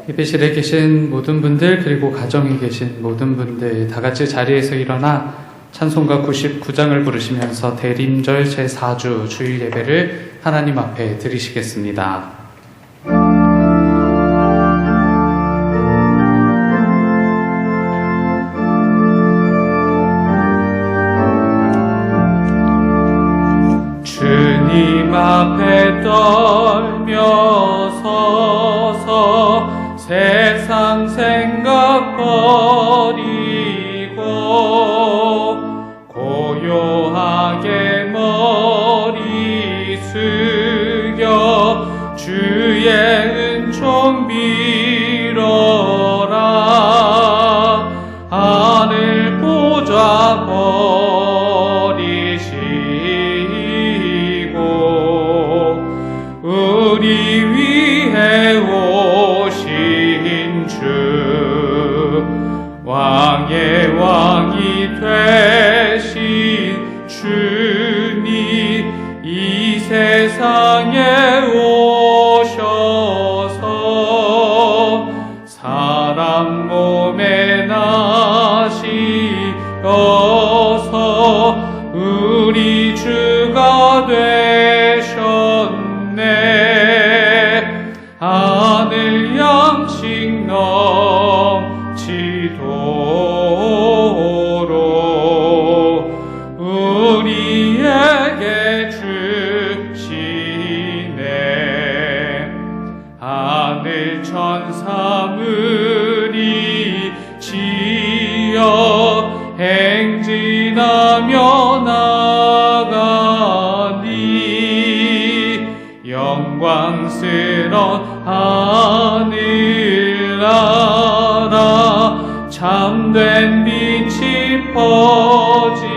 예배실에 계신 모든 분들, 그리고 가정에 계신 모든 분들 다 같이 자리에서 일어나 찬송가 99장을 부르시면서 대림절 제4주 주일 예배를 하나님 앞에 드리시겠습니다. 주님 앞에 떨며 서서 세상 생각 버리고 고요하게 머리 숙여 주의 은총 빌어라. 하늘 보좌 우리 위해 오신 주, 왕의 왕이 되신 주님, 이 세상에 오셔서 사람 몸에 나시어서 우리 주가 되셨네. 하늘 양식 넘치도록 우리에게 주시네. 하늘 천사들이 지어 행진하며 나가니 영광스러운 하늘나라 참된 빛이 퍼지네.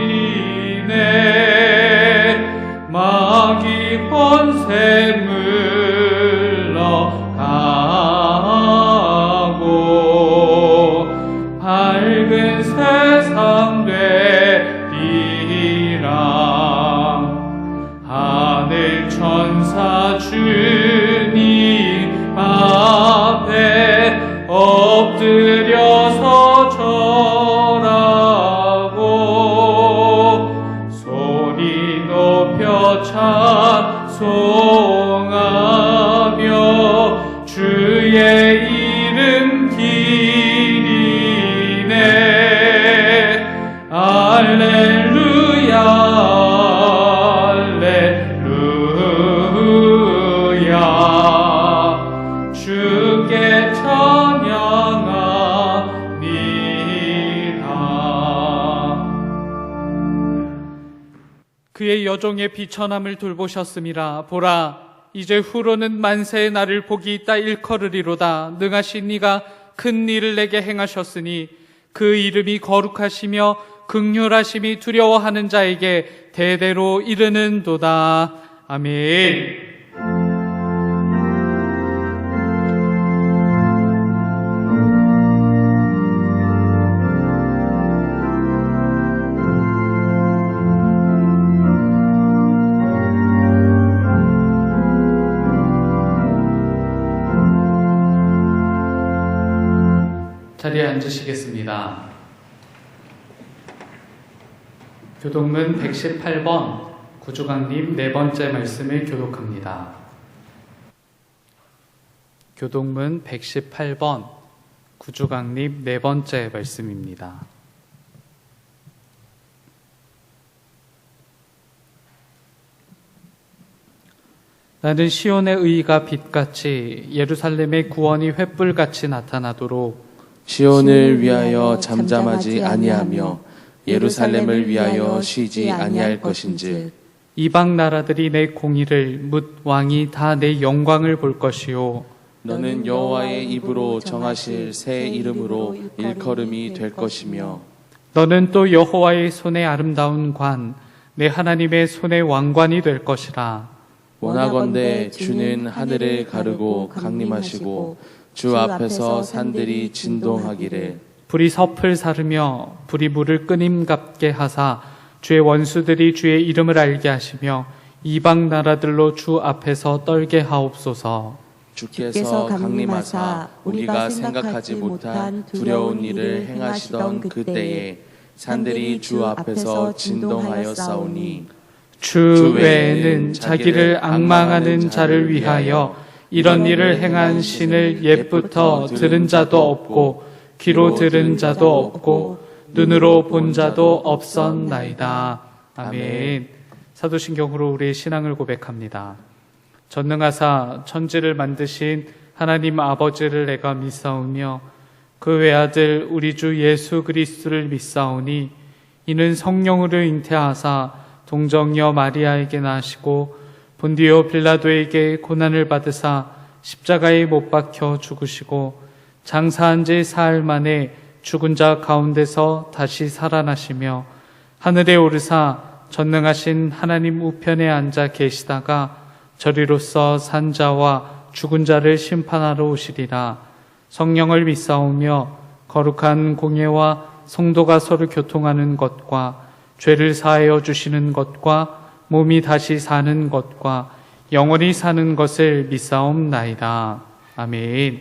마귀 권세 물러가고 밝은 세상 되리라. 하늘 천사 주님 앞에 엎드려서 절하고 소리 높여 찬송하며 주의 이름 기리네. 알렐루야 주께 찬양합니다. 그의 여종의 비천함을 돌보셨음이라. 보라, 이제 후로는 만세의 날을 복이 있다 일컬으리로다. 능하신 이가 큰 일을 내게 행하셨으니 그 이름이 거룩하시며 긍휼하심이 두려워하는 자에게 대대로 이르는도다. 아멘. 자리에 앉으시겠습니다. 교독문 118번 구주강님 네 번째 말씀을 교독합니다. 교독문 118번 구주강님 네 번째 말씀입니다. 나는 시온의 의가 빛같이 예루살렘의 구원이 횃불같이 나타나도록 시온을 위하여 잠잠하지 아니하며 예루살렘을 위하여 쉬지 아니할 것인즉 이방 나라들이 내 공의를 묻 왕이 다 내 영광을 볼 것이요 너는 여호와의 입으로 정하실 새 이름으로 일컬음이 될 것이며 너는 또 여호와의 손의 아름다운 관 내 하나님의 손의 왕관이 될 것이라. 원하건대 주는 하늘을 가르고 강림하시고 주 앞에서 산들이 진동하기를 불이 섭을 사르며 불이 물을 끊임갑게 하사 주의 원수들이 주의 이름을 알게 하시며 이방 나라들로 주 앞에서 떨게 하옵소서. 주께서 강림하사 우리가 생각하지 못한 두려운 일을 행하시던 그때에 산들이 주 앞에서 진동하여 싸우니 주 외에는 자기를 앙망하는 자를 위하여 이런 일을 행한 신을 옛부터 들은 자도 없고 귀로 들은 자도 없고 눈으로 본 자도 없었나이다. 아멘. 사도신경으로 우리의 신앙을 고백합니다. 전능하사 천지를 만드신 하나님 아버지를 내가 믿사오며 그 외아들 우리 주 예수 그리스도를 믿사오니 이는 성령으로 잉태하사 동정녀 마리아에게 나시고 본디오 빌라도에게 고난을 받으사 십자가에 못 박혀 죽으시고 장사한 지 사흘 만에 죽은 자 가운데서 다시 살아나시며 하늘에 오르사 전능하신 하나님 우편에 앉아 계시다가 저리로서 산 자와 죽은 자를 심판하러 오시리라. 성령을 믿사오며 거룩한 공예와 성도가 서로 교통하는 것과 죄를 사하여 주시는 것과 몸이 다시 사는 것과 영원히 사는 것을 믿사옵나이다. 아멘.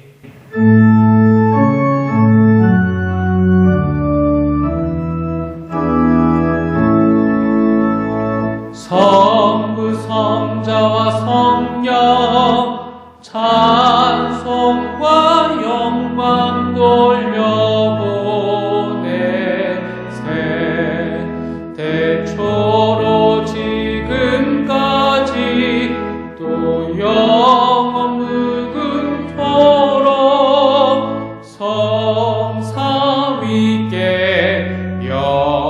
성부 성자와 성령 찬송과 영광 돌려보내 세대초로 지금까지 또 영원 무궁토록 성삼위께 영광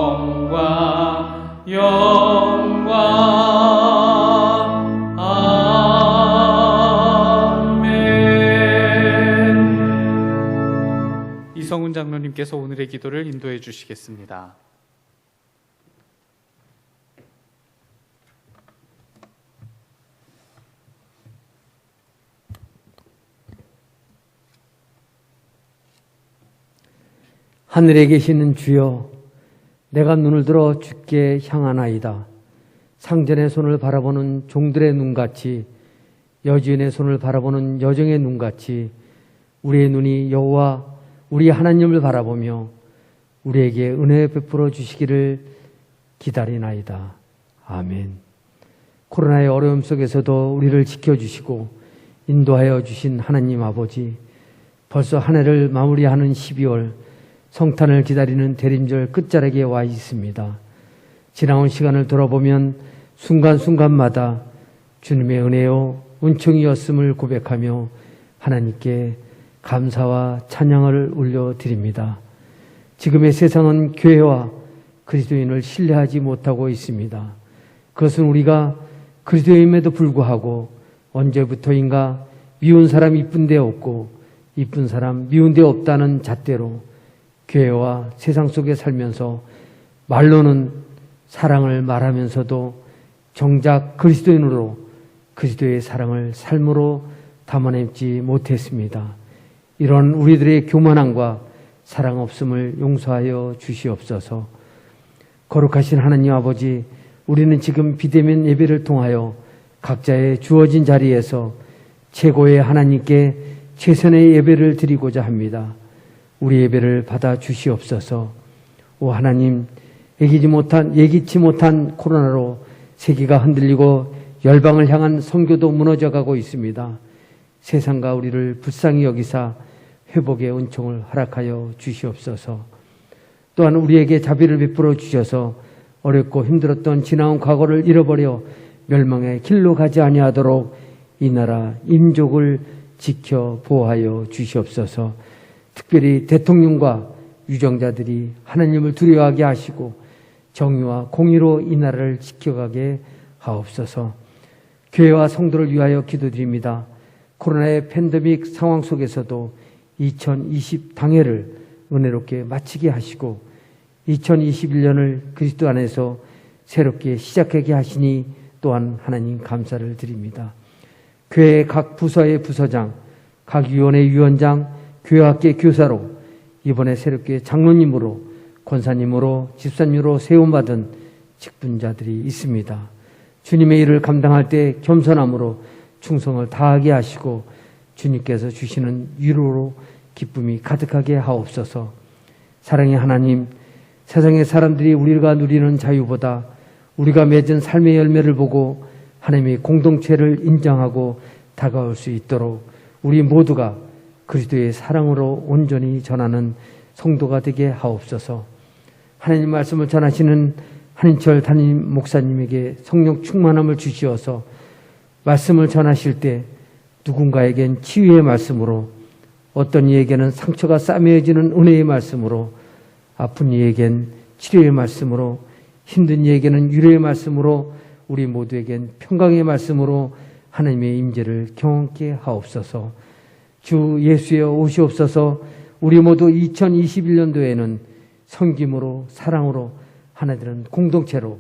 이성훈 장로님께서 오늘의 기도를 인도해 주시겠습니다. 하늘에 계시는 주여, 내가 눈을 들어 주께 향하나이다. 상전의 손을 바라보는 종들의 눈같이, 여주인의 손을 바라보는 여정의 눈같이 우리의 눈이 여호와 우리 하나님을 바라보며 우리에게 은혜 베풀어 주시기를 기다리나이다. 아멘. 코로나의 어려움 속에서도 우리를 지켜주시고 인도하여 주신 하나님 아버지, 벌써 한 해를 마무리하는 12월 성탄을 기다리는 대림절 끝자락에 와 있습니다. 지나온 시간을 돌아보면 순간순간마다 주님의 은혜요 은총이었음을 고백하며 하나님께 감사와 찬양을 올려드립니다. 지금의 세상은 교회와 그리스도인을 신뢰하지 못하고 있습니다. 그것은 우리가 그리스도임에도 불구하고 언제부터인가 미운 사람 이쁜 데 없고 이쁜 사람 미운 데 없다는 잣대로 교회와 세상 속에 살면서 말로는 사랑을 말하면서도 정작 그리스도인으로 그리스도의 사랑을 삶으로 담아내지 못했습니다. 이런 우리들의 교만함과 사랑 없음을 용서하여 주시옵소서. 거룩하신 하나님 아버지, 우리는 지금 비대면 예배를 통하여 각자의 주어진 자리에서 최고의 하나님께 최선의 예배를 드리고자 합니다. 우리 예배를 받아 주시옵소서. 오 하나님, 예기치 못한 코로나로 세계가 흔들리고 열방을 향한 선교도 무너져가고 있습니다. 세상과 우리를 불쌍히 여기사 회복의 은총을 허락하여 주시옵소서. 또한 우리에게 자비를 베풀어 주셔서 어렵고 힘들었던 지나온 과거를 잃어버려 멸망의 길로 가지 아니하도록 이 나라 인족을 지켜 보호하여 주시옵소서. 특별히 대통령과 유정자들이 하나님을 두려워하게 하시고 정의와 공의로 이 나라를 지켜가게 하옵소서. 교회와 성도를 위하여 기도드립니다. 코로나의 팬데믹 상황 속에서도 2020 당해를 은혜롭게 마치게 하시고 2021년을 그리스도 안에서 새롭게 시작하게 하시니 또한 하나님 감사를 드립니다. 교회 각 부서의 부서장, 각 위원회 위원장, 교회학계 교사로 이번에 새롭게 장로님으로 권사님으로 집사님으로 세움받은 직분자들이 있습니다. 주님의 일을 감당할 때 겸손함으로 충성을 다하게 하시고 주님께서 주시는 위로로 기쁨이 가득하게 하옵소서. 사랑의 하나님, 세상의 사람들이 우리가 누리는 자유보다 우리가 맺은 삶의 열매를 보고 하나님의 공동체를 인정하고 다가올 수 있도록 우리 모두가 그리스도의 사랑으로 온전히 전하는 성도가 되게 하옵소서. 하나님 말씀을 전하시는 한인철 담임 목사님에게 성령 충만함을 주시어서 말씀을 전하실 때 누군가에겐 치유의 말씀으로, 어떤 이에게는 상처가 싸매어지는 은혜의 말씀으로, 아픈 이에겐 치료의 말씀으로, 힘든 이에게는 위로의 말씀으로, 우리 모두에겐 평강의 말씀으로 하나님의 임재를 경험케 하옵소서. 주 예수여 오시옵소서. 우리 모두 2021년도에는 섬김으로, 사랑으로, 하나되는 공동체로,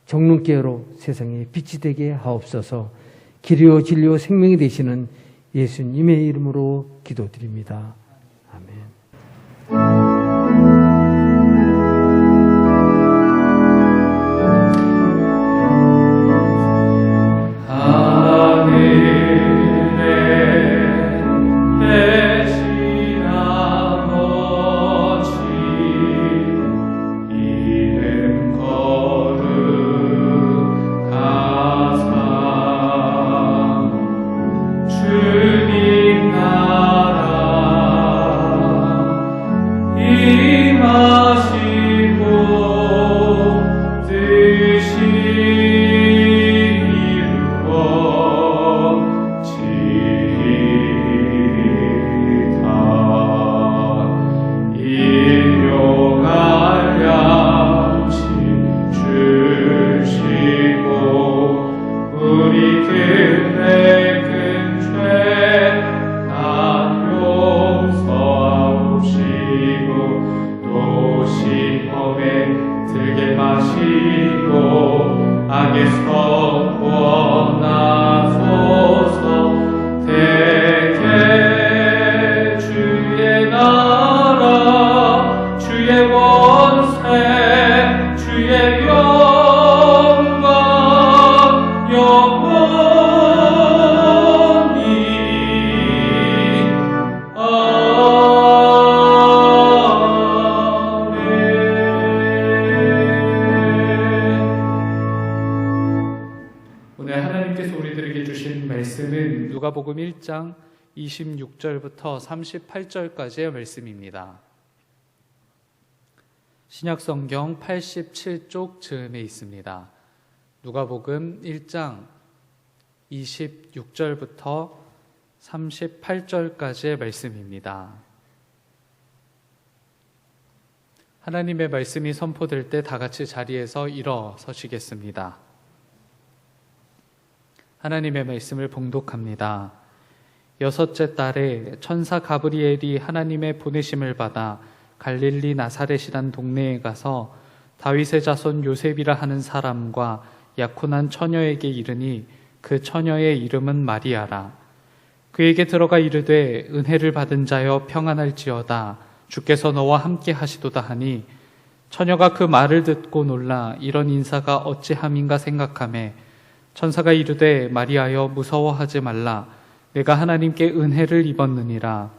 정론교회로 세상에 빛이 되게 하옵소서. 길이요 진리요 생명이 되시는 예수님의 이름으로 기도드립니다. 아멘. 누가복음 1장 26절부터 38절까지의 말씀입니다. 신약성경 87쪽 즈음에 있습니다. 누가복음 1장 26절부터 38절까지의 말씀입니다. 하나님의 말씀이 선포될 때 다 같이 자리에서 일어서시겠습니다. 하나님의 말씀을 봉독합니다. 여섯째 달에 천사 가브리엘이 하나님의 보내심을 받아 갈릴리 나사렛이란 동네에 가서 다윗의 자손 요셉이라 하는 사람과 약혼한 처녀에게 이르니 그 처녀의 이름은 마리아라. 그에게 들어가 이르되 은혜를 받은 자여 평안할지어다. 주께서 너와 함께 하시도다 하니 처녀가 그 말을 듣고 놀라 이런 인사가 어찌함인가 생각하매 천사가 이르되 마리아여 무서워하지 말라. 내가 하나님께 은혜를 입었느니라.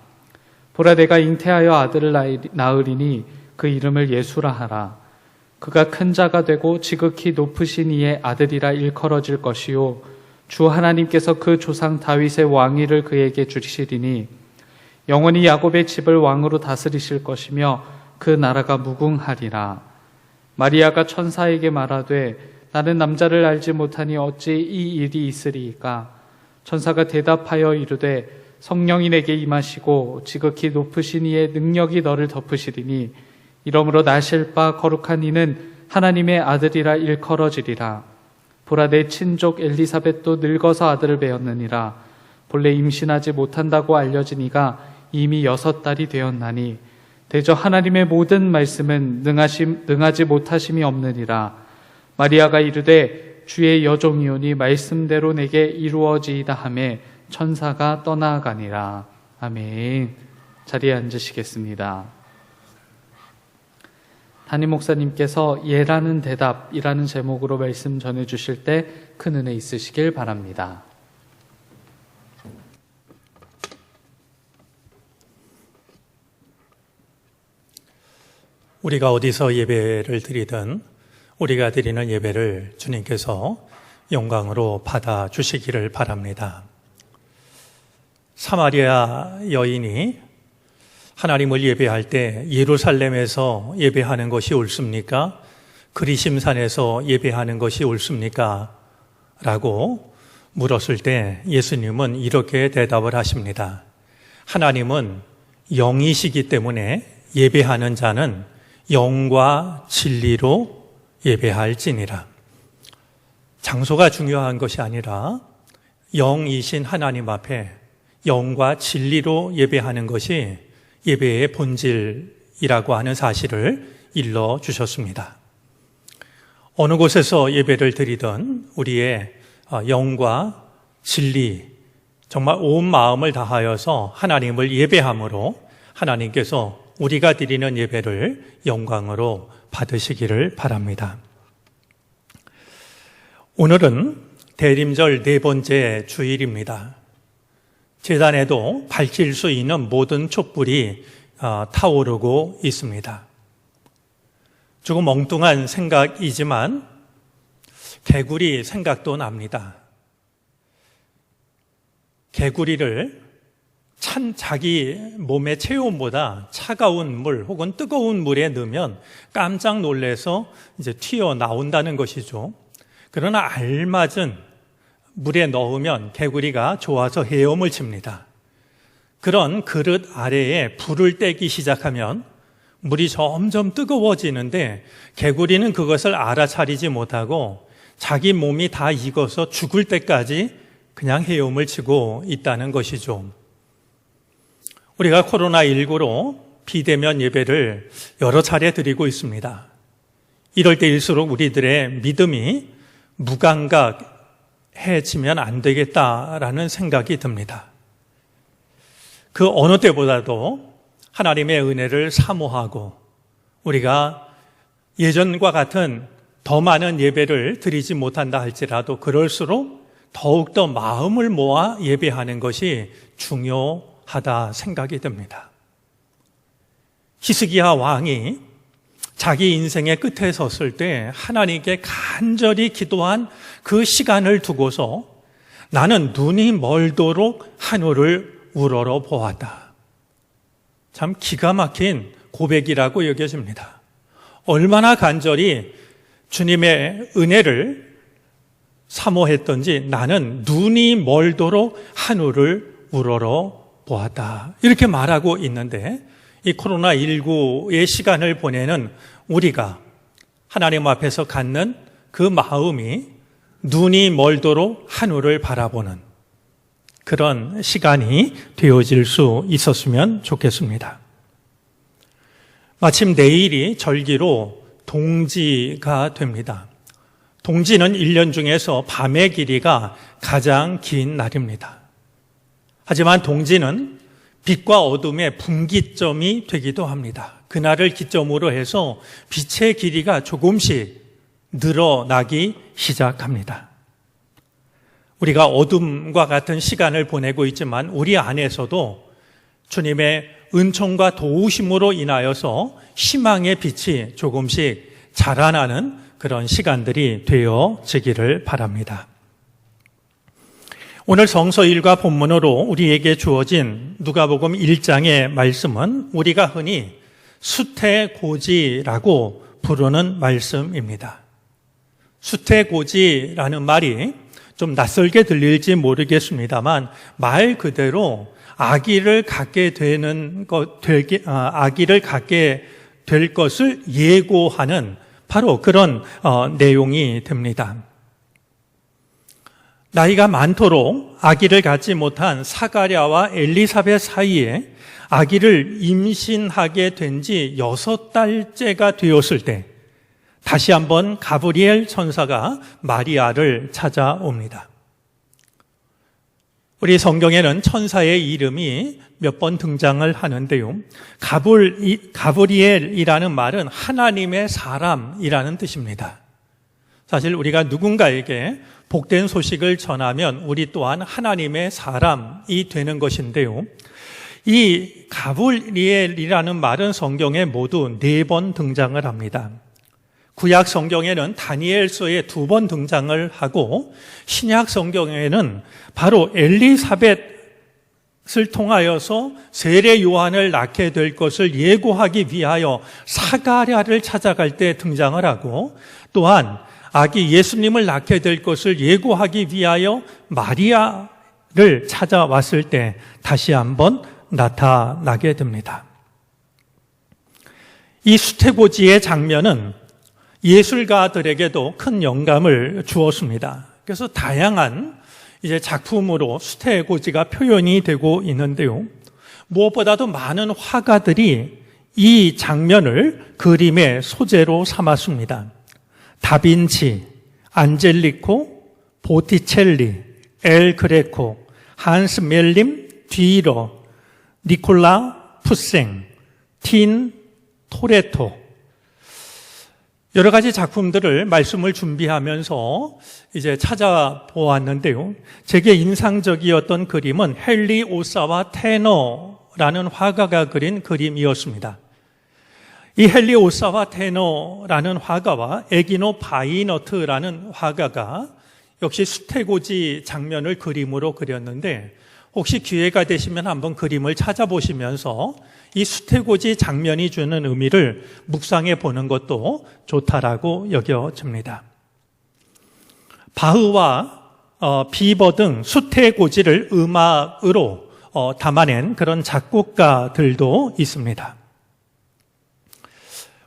보라 내가 잉태하여 아들을 낳으리니 그 이름을 예수라 하라. 그가 큰 자가 되고 지극히 높으신 이의 아들이라 일컬어질 것이요 주 하나님께서 그 조상 다윗의 왕위를 그에게 주시리니 영원히 야곱의 집을 왕으로 다스리실 것이며 그 나라가 무궁하리라. 마리아가 천사에게 말하되 나는 남자를 알지 못하니 어찌 이 일이 있으리이까. 천사가 대답하여 이르되 성령이 내게 임하시고 지극히 높으신 이의 능력이 너를 덮으시리니 이러므로 나실 바 거룩한 이는 하나님의 아들이라 일컬어지리라. 보라 내 친족 엘리사벳도 늙어서 아들을 배었느니라. 본래 임신하지 못한다고 알려진 이가 이미 6달이 되었나니 대저 하나님의 모든 말씀은 능하지 못하심이 없느니라. 마리아가 이르되 주의 여종이오니 말씀대로 내게 이루어지이다 하매 천사가 떠나가니라. 아멘. 자리에 앉으시겠습니다. 담임 목사님께서 예라는 대답이라는 제목으로 말씀 전해주실 때 큰 은혜 있으시길 바랍니다. 우리가 어디서 예배를 드리든 우리가 드리는 예배를 주님께서 영광으로 받아주시기를 바랍니다. 사마리아 여인이 하나님을 예배할 때 예루살렘에서 예배하는 것이 옳습니까? 그리심산에서 예배하는 것이 옳습니까? 라고 물었을 때 예수님은 이렇게 대답을 하십니다. 하나님은 영이시기 때문에 예배하는 자는 영과 진리로 예배할지니라. 장소가 중요한 것이 아니라 영이신 하나님 앞에 영과 진리로 예배하는 것이 예배의 본질이라고 하는 사실을 일러주셨습니다. 어느 곳에서 예배를 드리든 우리의 영과 진리, 정말 온 마음을 다하여서 하나님을 예배함으로 하나님께서 우리가 드리는 예배를 영광으로 받으시기를 바랍니다. 오늘은 대림절 네 번째 주일입니다. 제단에도 밝힐 수 있는 모든 촛불이 타오르고 있습니다. 조금 엉뚱한 생각이지만 개구리 생각도 납니다. 개구리를 자기 몸의 체온보다 차가운 물 혹은 뜨거운 물에 넣으면 깜짝 놀라서 이제 튀어나온다는 것이죠. 그러나 알맞은 물에 넣으면 개구리가 좋아서 헤엄을 칩니다. 그런 그릇 아래에 불을 떼기 시작하면 물이 점점 뜨거워지는데 개구리는 그것을 알아차리지 못하고 자기 몸이 다 익어서 죽을 때까지 그냥 헤엄을 치고 있다는 것이죠. 우리가 코로나19로 비대면 예배를 여러 차례 드리고 있습니다. 이럴 때일수록 우리들의 믿음이 무감각해지면 안 되겠다라는 생각이 듭니다. 그 어느 때보다도 하나님의 은혜를 사모하고 우리가 예전과 같은 더 많은 예배를 드리지 못한다 할지라도 그럴수록 더욱더 마음을 모아 예배하는 것이 중요하다 생각이 듭니다. 히스기야 왕이 자기 인생의 끝에 섰을 때 하나님께 간절히 기도한 그 시간을 두고서 나는 눈이 멀도록 하늘을 우러러 보았다. 참 기가 막힌 고백이라고 여겨집니다. 얼마나 간절히 주님의 은혜를 사모했던지 나는 눈이 멀도록 하늘을 우러러 보았다. 이렇게 말하고 있는데 이 코로나19의 시간을 보내는 우리가 하나님 앞에서 갖는 그 마음이 눈이 멀도록 하늘을 바라보는 그런 시간이 되어질 수 있었으면 좋겠습니다. 마침 내일이 절기로 동지가 됩니다. 동지는 1년 중에서 밤의 길이가 가장 긴 날입니다. 하지만 동지는 빛과 어둠의 분기점이 되기도 합니다. 그날을 기점으로 해서 빛의 길이가 조금씩 늘어나기 시작합니다. 우리가 어둠과 같은 시간을 보내고 있지만 우리 안에서도 주님의 은총과 도우심으로 인하여서 희망의 빛이 조금씩 자라나는 그런 시간들이 되어지기를 바랍니다. 오늘 성서일과 본문으로 우리에게 주어진 누가복음 1장의 말씀은 우리가 흔히 수태고지라고 부르는 말씀입니다. 수태고지라는 말이 좀 낯설게 들릴지 모르겠습니다만 말 그대로 아기를 갖게 될 것을 예고하는 바로 그런 내용이 됩니다. 나이가 많도록 아기를 갖지 못한 사가랴와 엘리사벳 사이에 아기를 임신하게 된 지 6달째가 되었을 때 다시 한번 가브리엘 천사가 마리아를 찾아옵니다. 우리 성경에는 천사의 이름이 몇 번 등장을 하는데요. 가브리엘이라는 말은 하나님의 사람이라는 뜻입니다. 사실 우리가 누군가에게 복된 소식을 전하면 우리 또한 하나님의 사람이 되는 것인데요. 이 가브리엘이라는 말은 성경에 모두 4번 등장을 합니다. 구약 성경에는 다니엘서에 2번 등장을 하고 신약 성경에는 바로 엘리사벳을 통하여서 세례 요한을 낳게 될 것을 예고하기 위하여 사가랴를 찾아갈 때 등장을 하고, 또한 아기 예수님을 낳게 될 것을 예고하기 위하여 마리아를 찾아왔을 때 다시 한번 나타나게 됩니다. 이 수태고지의 장면은 예술가들에게도 큰 영감을 주었습니다. 그래서 다양한 작품으로 수태고지가 표현이 되고 있는데요. 무엇보다도 많은 화가들이 이 장면을 그림의 소재로 삼았습니다. 다빈치, 안젤리코, 보티첼리, 엘 그레코, 한스 멜림, 뒤러, 니콜라 푸생, 틴 토레토, 여러 가지 작품들을 말씀을 준비하면서 찾아보았는데요. 제게 인상적이었던 그림은 헨리 오사와 테너라는 화가가 그린 그림이었습니다. 이 헨리 오사와 테너라는 화가와 에기노 바이너트라는 화가가 역시 수태고지 장면을 그림으로 그렸는데, 혹시 기회가 되시면 한번 그림을 찾아보시면서 이 수태고지 장면이 주는 의미를 묵상해 보는 것도 좋다라고 여겨집니다. 바흐와 비버 등 수태고지를 음악으로 담아낸 그런 작곡가들도 있습니다.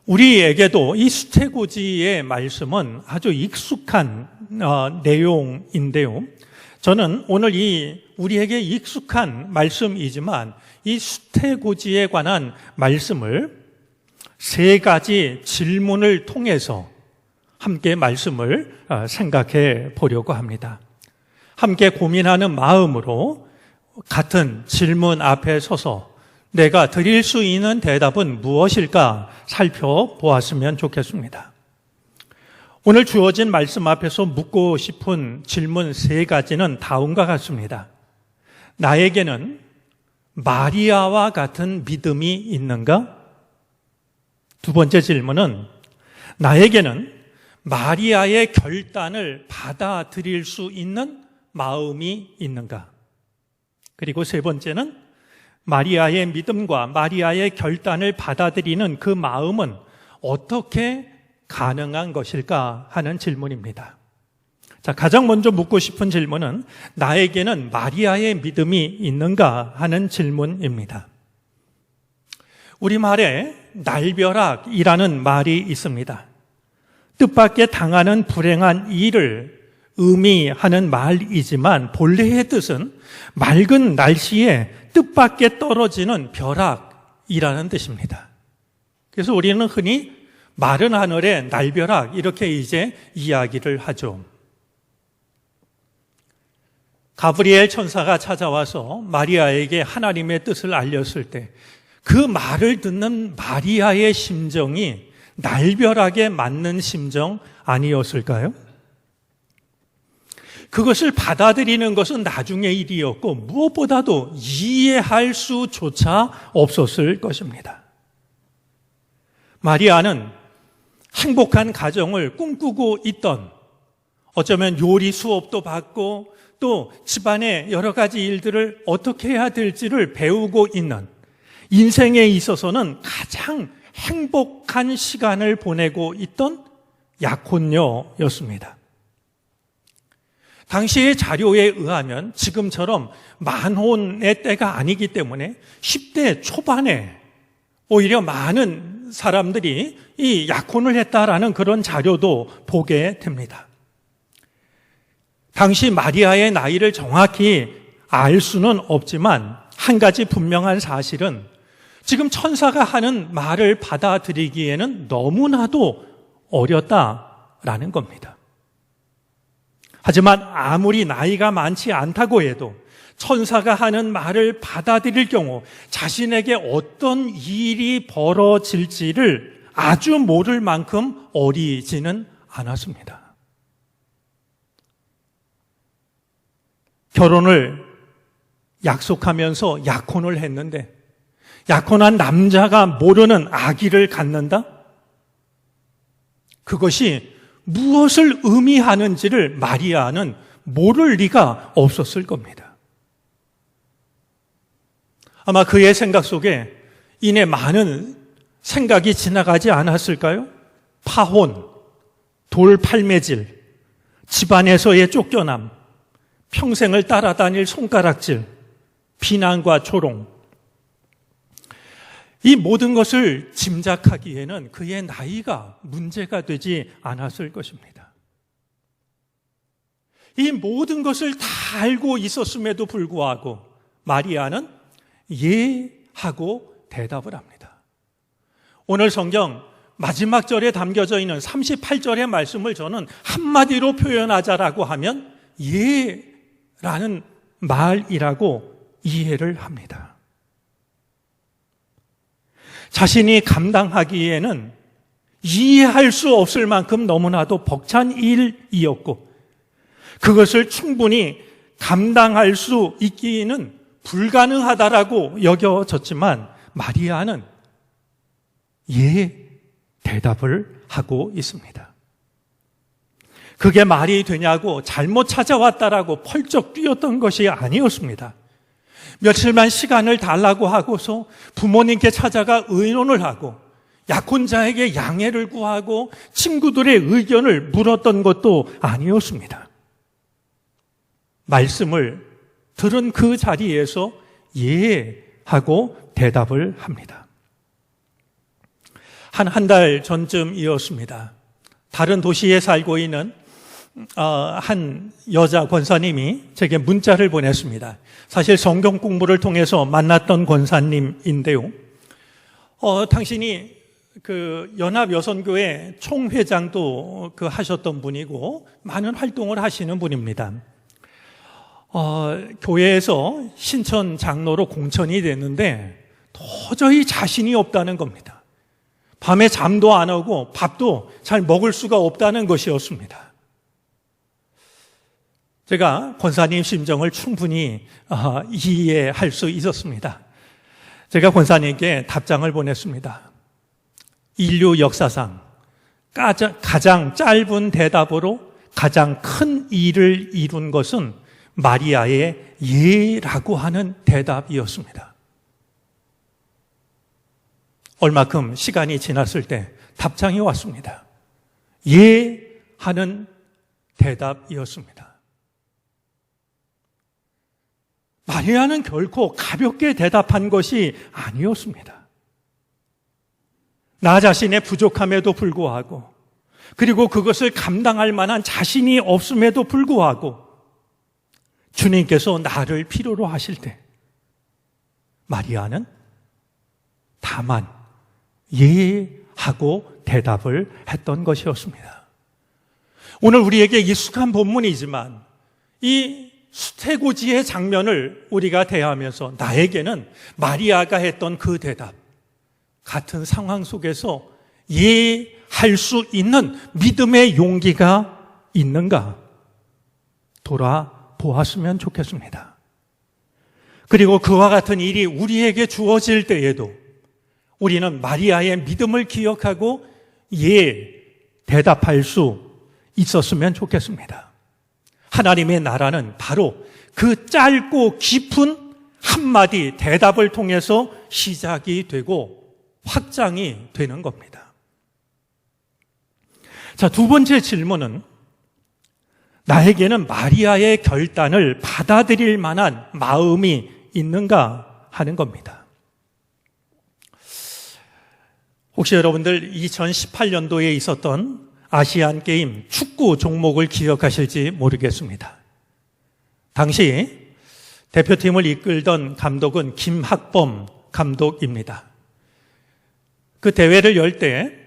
우리에게도 이 수태고지의 말씀은 아주 익숙한 내용인데요. 저는 오늘 우리에게 익숙한 말씀이지만 이 수태고지에 관한 말씀을 3가지 질문을 통해서 함께 말씀을 생각해 보려고 합니다. 함께 고민하는 마음으로 같은 질문 앞에 서서 내가 드릴 수 있는 대답은 무엇일까 살펴보았으면 좋겠습니다. 오늘 주어진 말씀 앞에서 묻고 싶은 질문 3가지는 다음과 같습니다. 나에게는 마리아와 같은 믿음이 있는가? 2번째 질문은 나에게는 마리아의 결단을 받아들일 수 있는 마음이 있는가? 그리고 3번째는 마리아의 믿음과 마리아의 결단을 받아들이는 그 마음은 어떻게 가능한 것일까 하는 질문입니다. 자, 가장 먼저 묻고 싶은 질문은 나에게는 마리아의 믿음이 있는가 하는 질문입니다. 우리말에 날벼락이라는 말이 있습니다. 뜻밖의 당하는 불행한 일을 의미하는 말이지만 본래의 뜻은 맑은 날씨에 뜻밖의 떨어지는 벼락이라는 뜻입니다. 그래서 우리는 흔히 마른 하늘에 날벼락 이렇게 이야기를 하죠. 가브리엘 천사가 찾아와서 마리아에게 하나님의 뜻을 알렸을 때 그 말을 듣는 마리아의 심정이 날벼락에 맞는 심정 아니었을까요? 그것을 받아들이는 것은 나중의 일이었고 무엇보다도 이해할 수조차 없었을 것입니다. 마리아는 행복한 가정을 꿈꾸고 있던, 어쩌면 요리 수업도 받고 또 집안의 여러 가지 일들을 어떻게 해야 될지를 배우고 있는, 인생에 있어서는 가장 행복한 시간을 보내고 있던 약혼녀였습니다. 당시의 자료에 의하면 지금처럼 만혼의 때가 아니기 때문에 10대 초반에 오히려 많은 사람들이 이 약혼을 했다라는 그런 자료도 보게 됩니다. 당시 마리아의 나이를 정확히 알 수는 없지만 한 가지 분명한 사실은 지금 천사가 하는 말을 받아들이기에는 너무나도 어렸다라는 겁니다. 하지만 아무리 나이가 많지 않다고 해도 천사가 하는 말을 받아들일 경우 자신에게 어떤 일이 벌어질지를 아주 모를 만큼 어리지는 않았습니다. 결혼을 약속하면서 약혼을 했는데 약혼한 남자가 모르는 아기를 갖는다? 그것이 무엇을 의미하는지를 마리아는 모를 리가 없었을 겁니다. 아마 그의 생각 속에 이내 많은 생각이 지나가지 않았을까요? 파혼, 돌팔매질, 집안에서의 쫓겨남, 평생을 따라다닐 손가락질, 비난과 조롱. 이 모든 것을 짐작하기에는 그의 나이가 문제가 되지 않았을 것입니다. 이 모든 것을 다 알고 있었음에도 불구하고 마리아는 예 하고 대답을 합니다. 오늘 성경 마지막 절에 담겨져 있는 38절의 말씀을 저는 한마디로 표현하자라고 하면 예라는 말이라고 이해를 합니다. 자신이 감당하기에는 이해할 수 없을 만큼 너무나도 벅찬 일이었고 그것을 충분히 감당할 수 있기는 불가능하다라고 여겨졌지만 마리아는 예 대답을 하고 있습니다. 그게 말이 되냐고 잘못 찾아왔다라고 펄쩍 뛰었던 것이 아니었습니다. 며칠만 시간을 달라고 하고서 부모님께 찾아가 의논을 하고 약혼자에게 양해를 구하고 친구들의 의견을 물었던 것도 아니었습니다. 말씀을 들은 그 자리에서 예 하고 대답을 합니다. 한 달 전쯤이었습니다. 다른 도시에 살고 있는 한 여자 권사님이 제게 문자를 보냈습니다. 사실 성경 공부를 통해서 만났던 권사님인데요. 당신이 그 연합여선교회 총회장도 하셨던 분이고 많은 활동을 하시는 분입니다. 교회에서 신천 장로로 공천이 됐는데 도저히 자신이 없다는 겁니다. 밤에 잠도 안 오고 밥도 잘 먹을 수가 없다는 것이었습니다. 제가 권사님 심정을 충분히 이해할 수 있었습니다. 제가 권사님께 답장을 보냈습니다. 인류 역사상 가장 짧은 대답으로 가장 큰 일을 이룬 것은 마리아의 예라고 하는 대답이었습니다. 얼마큼 시간이 지났을 때 답장이 왔습니다. 예 하는 대답이었습니다. 마리아는 결코 가볍게 대답한 것이 아니었습니다. 나 자신의 부족함에도 불구하고 그리고 그것을 감당할 만한 자신이 없음에도 불구하고 주님께서 나를 필요로 하실 때 마리아는 다만 예 하고 대답을 했던 것이었습니다. 오늘 우리에게 익숙한 본문이지만 이 수태고지의 장면을 우리가 대하면서 나에게는 마리아가 했던 그 대답, 같은 상황 속에서 할 수 있는 믿음의 용기가 있는가 돌아보았으면 좋겠습니다. 그리고 그와 같은 일이 우리에게 주어질 때에도 우리는 마리아의 믿음을 기억하고 대답할 수 있었으면 좋겠습니다. 하나님의 나라는 바로 그 짧고 깊은 한마디 대답을 통해서 시작이 되고 확장이 되는 겁니다. 자, 두 번째 질문은 나에게는 마리아의 결단을 받아들일 만한 마음이 있는가 하는 겁니다. 혹시 여러분들 2018년도에 있었던 아시안 게임 축구 종목을 기억하실지 모르겠습니다. 당시 대표팀을 이끌던 감독은 김학범 감독입니다. 그 대회를 열 때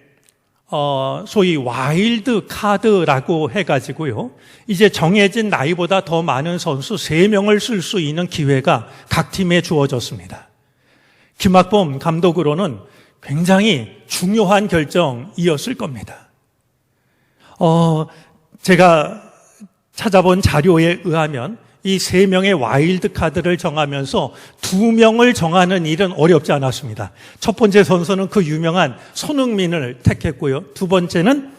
소위 와일드 카드라고 해가지고요, 이제 정해진 나이보다 더 많은 선수 3명을 쓸 수 있는 기회가 각 팀에 주어졌습니다. 김학범 감독으로는 굉장히 중요한 결정이었을 겁니다. 제가 찾아본 자료에 의하면 이 3명의 와일드 카드를 정하면서 2명을 정하는 일은 어렵지 않았습니다. 첫 번째 선수는 그 유명한 손흥민을 택했고요. 두 번째는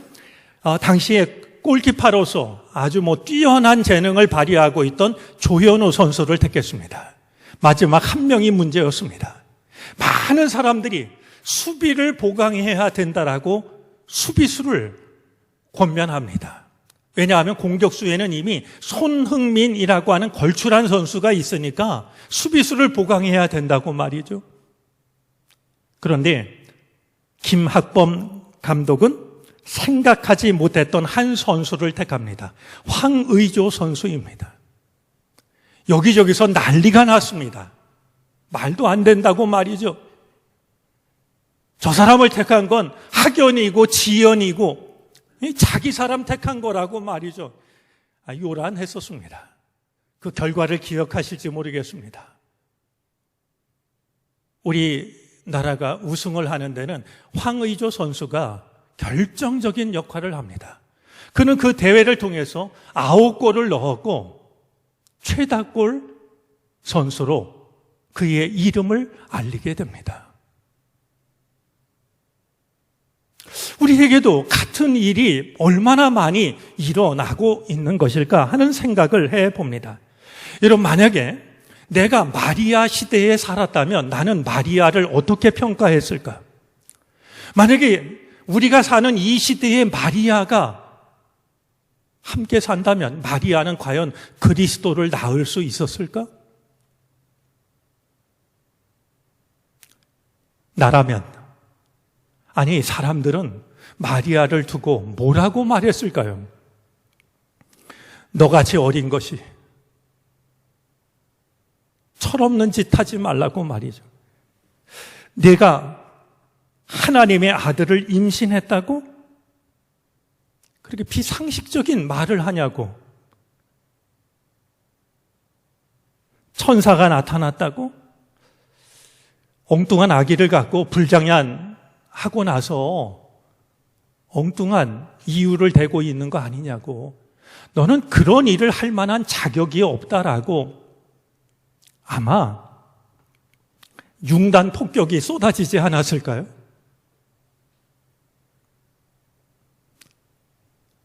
당시에 골키퍼로서 아주 뛰어난 재능을 발휘하고 있던 조현우 선수를 택했습니다. 마지막 한 명이 문제였습니다. 많은 사람들이 수비를 보강해야 된다라고 수비수를 권면합니다. 왜냐하면 공격수에는 이미 손흥민이라고 하는 걸출한 선수가 있으니까 수비수를 보강해야 된다고 말이죠. 그런데 김학범 감독은 생각하지 못했던 한 선수를 택합니다. 황의조 선수입니다. 여기저기서 난리가 났습니다. 말도 안 된다고 말이죠. 저 사람을 택한 건 학연이고 지연이고 자기 사람 택한 거라고 말이죠. 요란했었습니다. 그 결과를 기억하실지 모르겠습니다. 우리나라가 우승을 하는 데는 황의조 선수가 결정적인 역할을 합니다. 그는 그 대회를 통해서 9골을 넣었고 최다골 선수로 그의 이름을 알리게 됩니다. 우리에게도 같은 일이 얼마나 많이 일어나고 있는 것일까 하는 생각을 해봅니다. 여러분, 만약에 내가 마리아 시대에 살았다면 나는 마리아를 어떻게 평가했을까? 만약에 우리가 사는 이 시대의 마리아가 함께 산다면 마리아는 과연 그리스도를 낳을 수 있었을까? 나라면, 아니 사람들은 마리아를 두고 뭐라고 말했을까요? 너같이 어린 것이 철없는 짓 하지 말라고 말이죠. 내가 하나님의 아들을 임신했다고? 그렇게 비상식적인 말을 하냐고? 천사가 나타났다고? 엉뚱한 아기를 갖고 불장난하고 나서 엉뚱한 이유를 대고 있는 거 아니냐고. 너는 그런 일을 할 만한 자격이 없다라고 아마 융단 폭격이 쏟아지지 않았을까요?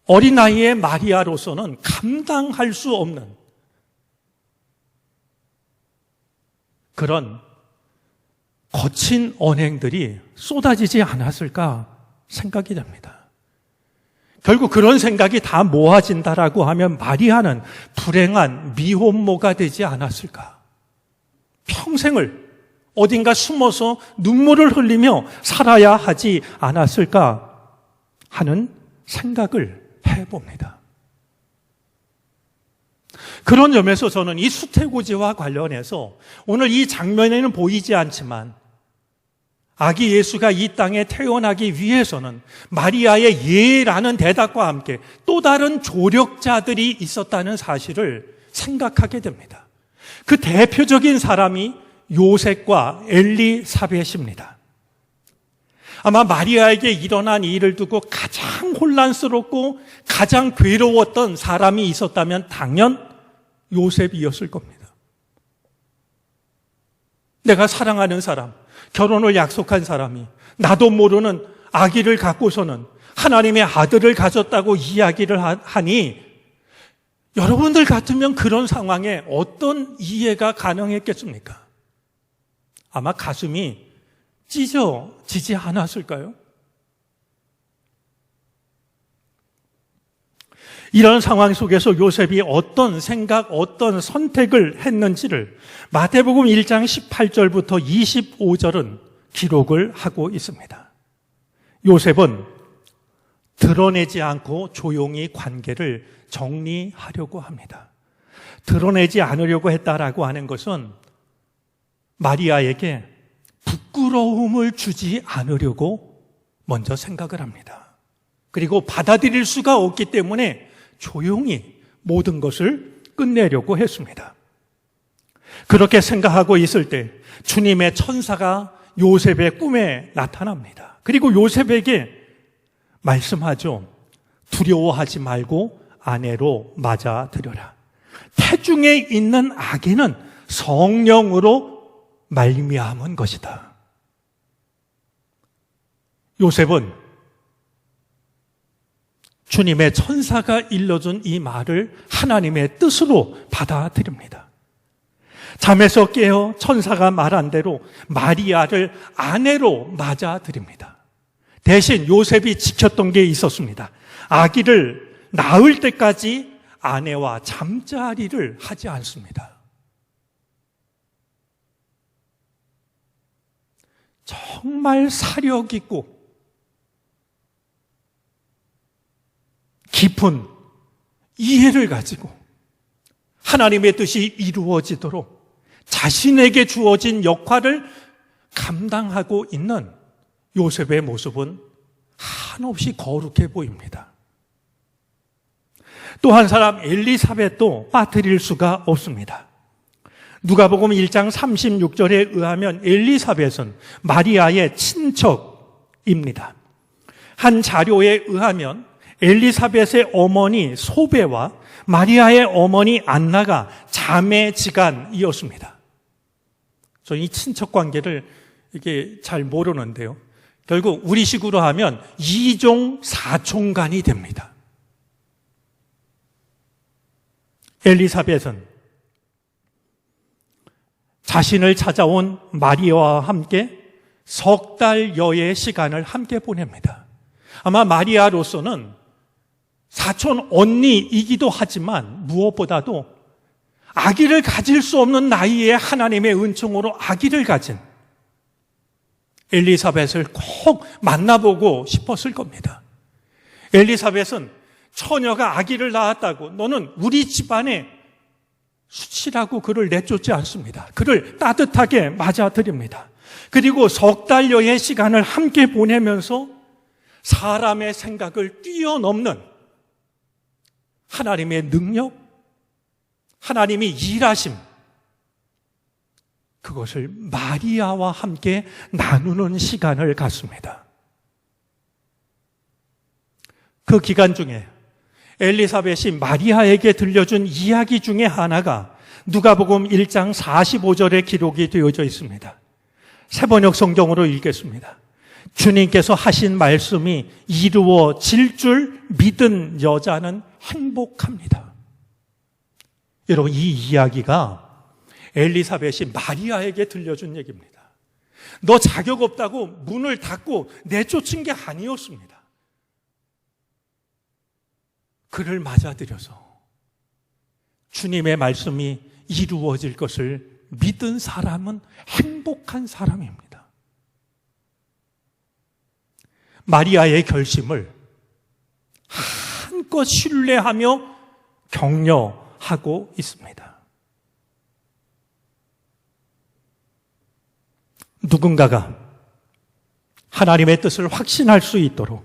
어린 나이의 마리아로서는 감당할 수 없는 그런 거친 언행들이 쏟아지지 않았을까 생각이 됩니다. 결국 그런 생각이 다 모아진다라고 하면 마리아는 불행한 미혼모가 되지 않았을까? 평생을 어딘가 숨어서 눈물을 흘리며 살아야 하지 않았을까 하는 생각을 해봅니다. 그런 점에서 저는 이 수태고지와 관련해서 오늘 이 장면에는 보이지 않지만 아기 예수가 이 땅에 태어나기 위해서는 마리아의 예라는 대답과 함께 또 다른 조력자들이 있었다는 사실을 생각하게 됩니다. 그 대표적인 사람이 요셉과 엘리사벳입니다. 아마 마리아에게 일어난 일을 두고 가장 혼란스럽고 가장 괴로웠던 사람이 있었다면 당연 요셉이었을 겁니다. 내가 사랑하는 사람, 결혼을 약속한 사람이 나도 모르는 아기를 갖고서는 하나님의 아들을 가졌다고 이야기를 하니 여러분들 같으면 그런 상황에 어떤 이해가 가능했겠습니까? 아마 가슴이 찢어지지 않았을까요? 이런 상황 속에서 요셉이 어떤 생각, 어떤 선택을 했는지를 마태복음 1장 18절부터 25절은 기록을 하고 있습니다. 요셉은 드러내지 않고 조용히 관계를 정리하려고 합니다. 드러내지 않으려고 했다라고 하는 것은 마리아에게 부끄러움을 주지 않으려고 먼저 생각을 합니다. 그리고 받아들일 수가 없기 때문에 조용히 모든 것을 끝내려고 했습니다. 그렇게 생각하고 있을 때 주님의 천사가 요셉의 꿈에 나타납니다. 그리고 요셉에게 말씀하죠. 두려워하지 말고 아내로 맞아들여라. 태중에 있는 아기는 성령으로 말미암은 것이다. 요셉은 주님의 천사가 일러준 이 말을 하나님의 뜻으로 받아들입니다. 잠에서 깨어 천사가 말한 대로 마리아를 아내로 맞아들입니다. 대신 요셉이 지켰던 게 있었습니다. 아기를 낳을 때까지 아내와 잠자리를 하지 않습니다. 정말 사력 있고 깊은 이해를 가지고 하나님의 뜻이 이루어지도록 자신에게 주어진 역할을 감당하고 있는 요셉의 모습은 한없이 거룩해 보입니다. 또 한 사람 엘리사벳도 빠뜨릴 수가 없습니다. 누가복음 1장 36절에 의하면 엘리사벳은 마리아의 친척입니다. 한 자료에 의하면 엘리사벳의 어머니 소베와 마리아의 어머니 안나가 자매지간이었습니다. 저는 이 친척 관계를 이게 잘 모르는데요. 결국 우리식으로 하면 이종 사촌간이 됩니다. 엘리사벳은 자신을 찾아온 마리아와 함께 석 달여의 시간을 함께 보냅니다. 아마 마리아로서는 사촌 언니이기도 하지만 무엇보다도 아기를 가질 수 없는 나이에 하나님의 은총으로 아기를 가진 엘리사벳을 꼭 만나보고 싶었을 겁니다. 엘리사벳은 처녀가 아기를 낳았다고 너는 우리 집안의 수치라고 그를 내쫓지 않습니다. 그를 따뜻하게 맞아들입니다. 그리고 석 달여의 시간을 함께 보내면서 사람의 생각을 뛰어넘는 하나님의 능력, 하나님이 일하심, 그것을 마리아와 함께 나누는 시간을 갖습니다. 그 기간 중에 엘리사벳이 마리아에게 들려준 이야기 중에 하나가 누가복음 1장 45절에 기록이 되어져 있습니다. 새번역 성경으로 읽겠습니다. 주님께서 하신 말씀이 이루어질 줄 믿은 여자는 행복합니다. 여러분, 이 이야기가 엘리사벳이 마리아에게 들려준 얘기입니다. 너 자격 없다고 문을 닫고 내쫓은 게 아니었습니다. 그를 맞아들여서 주님의 말씀이 이루어질 것을 믿은 사람은 행복한 사람입니다. 마리아의 결심을 한껏 신뢰하며 격려하고 있습니다. 누군가가 하나님의 뜻을 확신할 수 있도록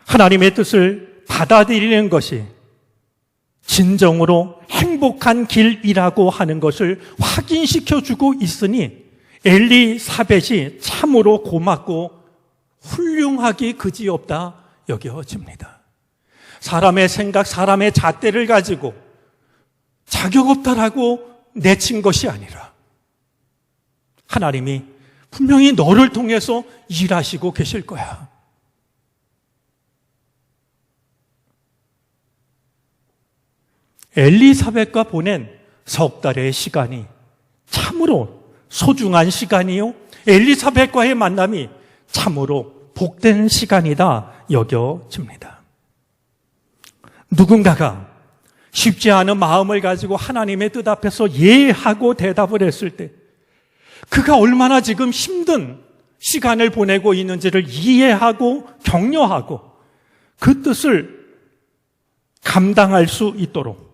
하나님의 뜻을 받아들이는 것이 진정으로 행복한 길이라고 하는 것을 확인시켜주고 있으니 엘리사벳이 참으로 고맙고 훌륭하기 그지없다 여겨집니다. 사람의 생각, 사람의 잣대를 가지고 자격 없다라고 내친 것이 아니라 하나님이 분명히 너를 통해서 일하시고 계실 거야. 엘리사벳과 보낸 석 달의 시간이 참으로 소중한 시간이요. 엘리사벳과의 만남이 참으로 복된 시간이다 여겨집니다. 누군가가 쉽지 않은 마음을 가지고 하나님의 뜻 앞에서 예하고 대답을 했을 때 그가 얼마나 지금 힘든 시간을 보내고 있는지를 이해하고 격려하고 그 뜻을 감당할 수 있도록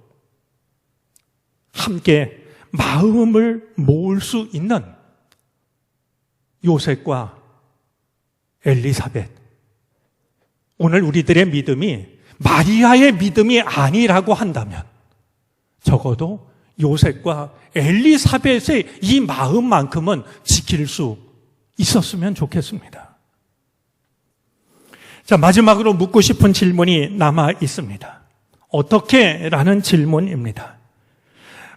함께 마음을 모을 수 있는 요셉과 엘리사벳. 오늘 우리들의 믿음이 마리아의 믿음이 아니라고 한다면 적어도 요셉과 엘리사벳의 이 마음만큼은 지킬 수 있었으면 좋겠습니다. 자, 마지막으로 묻고 싶은 질문이 남아 있습니다. 어떻게? 라는 질문입니다.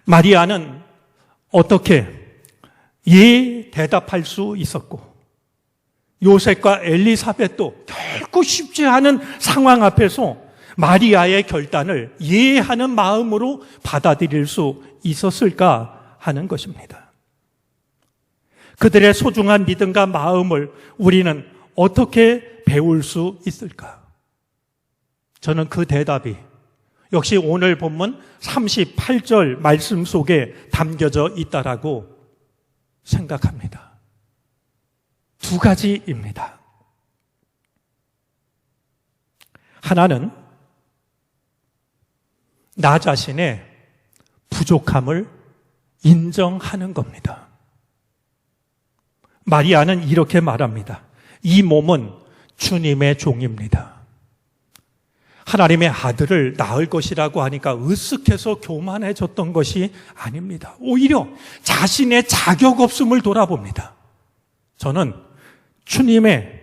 마리아는 어떻게? 예, 대답할 수 있었고, 요셉과 엘리사벳도 결코 쉽지 않은 상황 앞에서 마리아의 결단을 예하는 마음으로 받아들일 수 있었을까 하는 것입니다. 그들의 소중한 믿음과 마음을 우리는 어떻게 배울 수 있을까? 저는 그 대답이 역시 오늘 본문 38절 말씀 속에 담겨져 있다라고 생각합니다. 두 가지입니다. 하나는 나 자신의 부족함을 인정하는 겁니다. 마리아는 이렇게 말합니다. 이 몸은 주님의 종입니다. 하나님의 아들을 낳을 것이라고 하니까 으쓱해서 교만해졌던 것이 아닙니다. 오히려 자신의 자격 없음을 돌아봅니다. 저는 주님의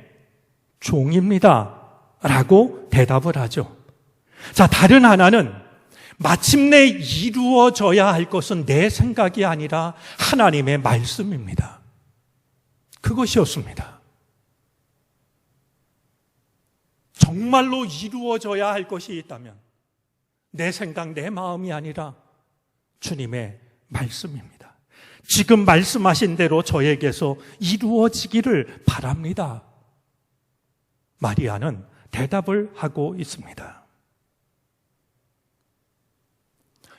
종입니다. 라고 대답을 하죠. 자, 다른 하나는 마침내 이루어져야 할 것은 내 생각이 아니라 하나님의 말씀입니다. 그것이었습니다. 정말로 이루어져야 할 것이 있다면 내 생각, 내 마음이 아니라 주님의 말씀입니다. 지금 말씀하신 대로 저에게서 이루어지기를 바랍니다. 마리아는 대답을 하고 있습니다.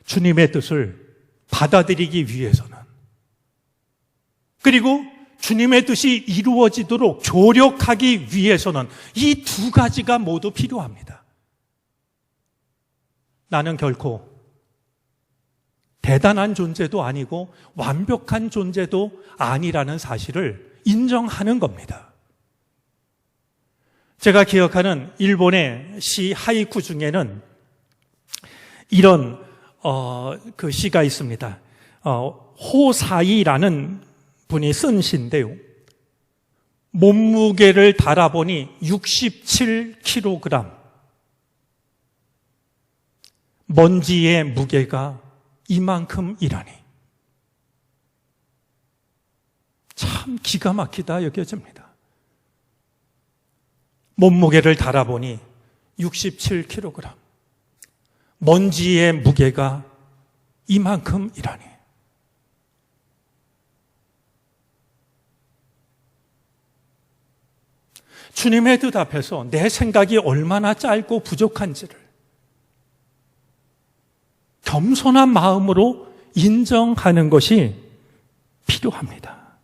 주님의 뜻을 받아들이기 위해서는, 그리고 주님의 뜻이 이루어지도록 조력하기 위해서는 이 두 가지가 모두 필요합니다. 나는 결코 대단한 존재도 아니고 완벽한 존재도 아니라는 사실을 인정하는 겁니다. 제가 기억하는 일본의 시 하이쿠 중에는 이런 그 시가 있습니다. 호사이라는 분이 쓴 시인데요. 몸무게를 달아보니 67kg. 먼지의 무게가 이만큼이라니. 참 기가 막히다 여겨집니다. 몸무게를 달아보니 67kg. 먼지의 무게가 이만큼이라니. 주님의 뜻 앞에서 내 생각이 얼마나 짧고 부족한지를 겸손한 마음으로 인정하는 것이 필요합니다.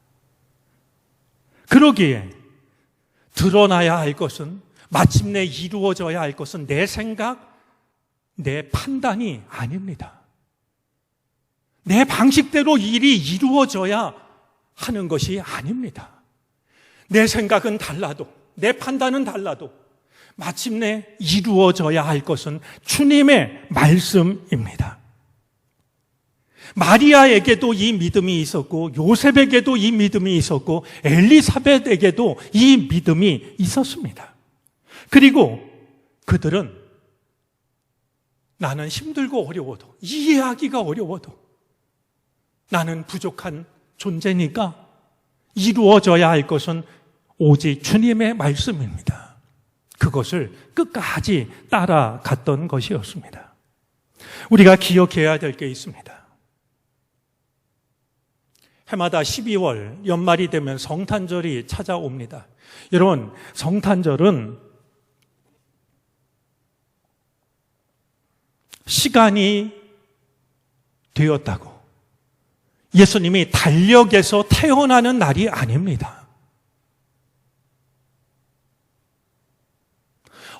그러기에 드러나야 할 것은, 마침내 이루어져야 할 것은 내 생각, 내 판단이 아닙니다. 내 방식대로 일이 이루어져야 하는 것이 아닙니다. 내 생각은 달라도, 내 판단은 달라도 마침내 이루어져야 할 것은 주님의 말씀입니다. 마리아에게도 이 믿음이 있었고, 요셉에게도 이 믿음이 있었고, 엘리사벳에게도 이 믿음이 있었습니다. 그리고 그들은 나는 힘들고 어려워도, 이해하기가 어려워도 나는 부족한 존재니까 이루어져야 할 것은 오직 주님의 말씀입니다. 그것을 끝까지 따라갔던 것이었습니다. 우리가 기억해야 될 게 있습니다. 해마다 12월 연말이 되면 성탄절이 찾아옵니다. 여러분, 성탄절은 시간이 되었다고 예수님이 달력에서 태어나는 날이 아닙니다.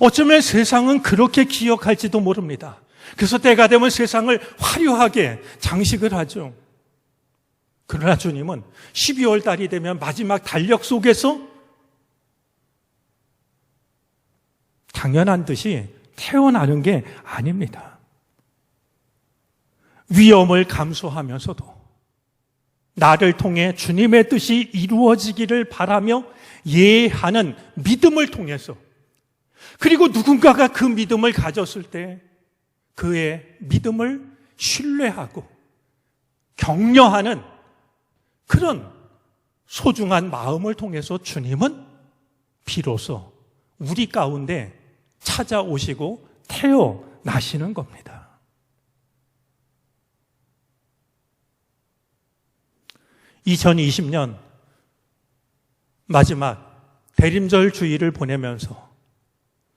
어쩌면 세상은 그렇게 기억할지도 모릅니다. 그래서 때가 되면 세상을 화려하게 장식을 하죠. 그러나 주님은 12월 달이 되면 마지막 달력 속에서 당연한 듯이 태어나는 게 아닙니다. 위험을 감수하면서도 나를 통해 주님의 뜻이 이루어지기를 바라며 예하는 믿음을 통해서, 그리고 누군가가 그 믿음을 가졌을 때 그의 믿음을 신뢰하고 격려하는 그런 소중한 마음을 통해서 주님은 비로소 우리 가운데 찾아오시고 태어나시는 겁니다. (2020년) 마지막 대림절 주일을 보내면서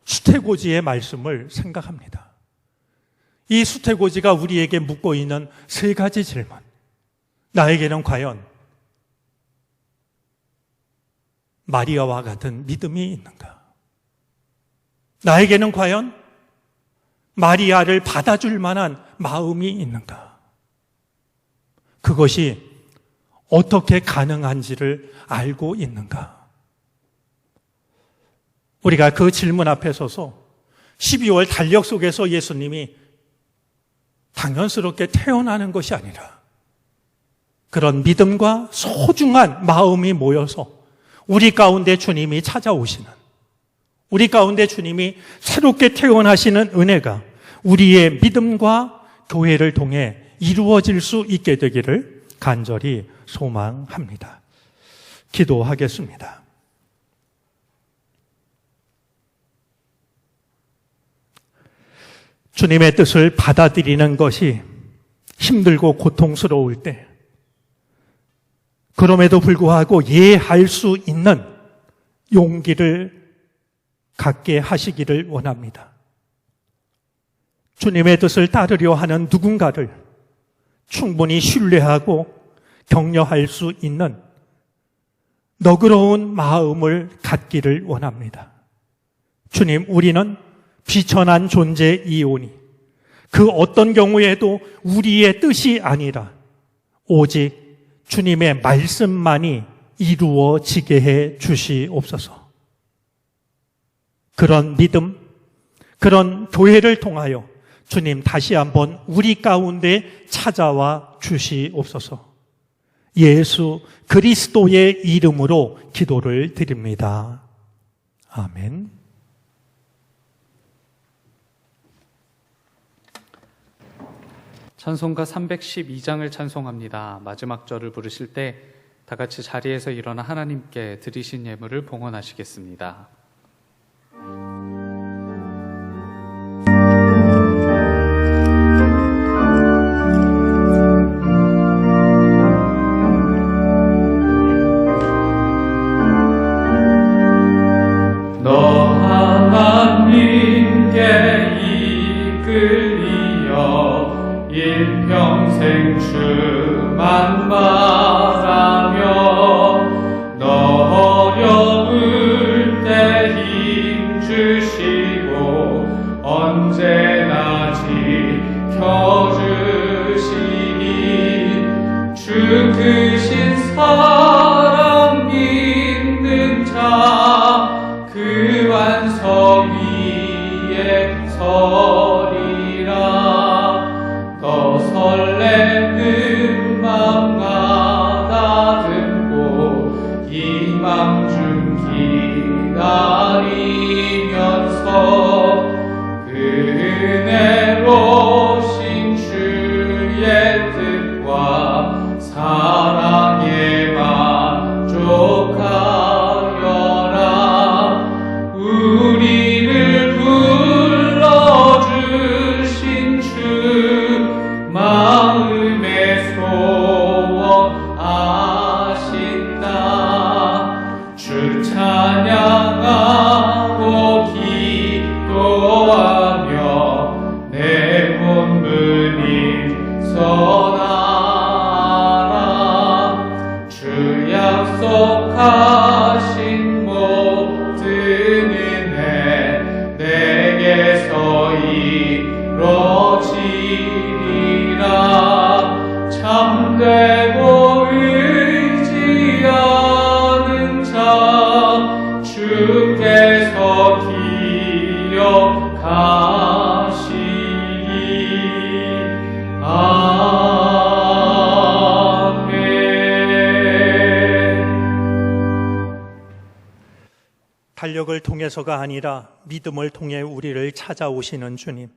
수태고지의 말씀을 생각합니다. 이 수태고지가 우리에게 묻고 있는 세 가지 질문. 나에게는 과연 마리아와 같은 믿음이 있는가? 나에게는 과연 마리아를 받아줄 만한 마음이 있는가? 그것이 어떻게 가능한지를 알고 있는가? 우리가 그 질문 앞에 서서 12월 달력 속에서 예수님이 당연스럽게 태어나는 것이 아니라 그런 믿음과 소중한 마음이 모여서 우리 가운데 주님이 찾아오시는, 우리 가운데 주님이 새롭게 태어나시는 은혜가 우리의 믿음과 교회를 통해 이루어질 수 있게 되기를 간절히 소망합니다. 기도하겠습니다. 주님의 뜻을 받아들이는 것이 힘들고 고통스러울 때, 그럼에도 불구하고 예할 수 있는 용기를 갖게 하시기를 원합니다. 주님의 뜻을 따르려 하는 누군가를 충분히 신뢰하고 격려할 수 있는 너그러운 마음을 갖기를 원합니다. 주님, 우리는 비천한 존재이오니 그 어떤 경우에도 우리의 뜻이 아니라 오직 주님의 말씀만이 이루어지게 해 주시옵소서. 그런 믿음, 그런 교회를 통하여 주님 다시 한번 우리 가운데 찾아와 주시옵소서. 예수 그리스도의 이름으로 기도를 드립니다. 아멘. 찬송가 312장을 찬송합니다. 마지막 절을 부르실 때 다 같이 자리에서 일어나 하나님께 드리신 예물을 봉헌하시겠습니다. 너 하나님께 이끌리어 일평생 주만 바라며 너 어려울 때 힘 주시고 언제나 지켜주시니 주 크신 사랑 믿는 자 그 완성 위에 서리라. 더 설레는 맘과 다듬고 희망 중 기다리면서 그 은혜로신 주의 뜻과 사랑에 만족하여라. 우리를 불러주신 주 마음의 소원 아신다. 주 찬양하고 기도하며 내 본문이 선하라. 주 약속하신 모든 은혜 내게서 이루어지리라. 참되고 의지하는 자 주께서 기억하시리. 아멘. 달력을 통해서가 아니라 믿음을 통해 우리를 찾아오시는 주님,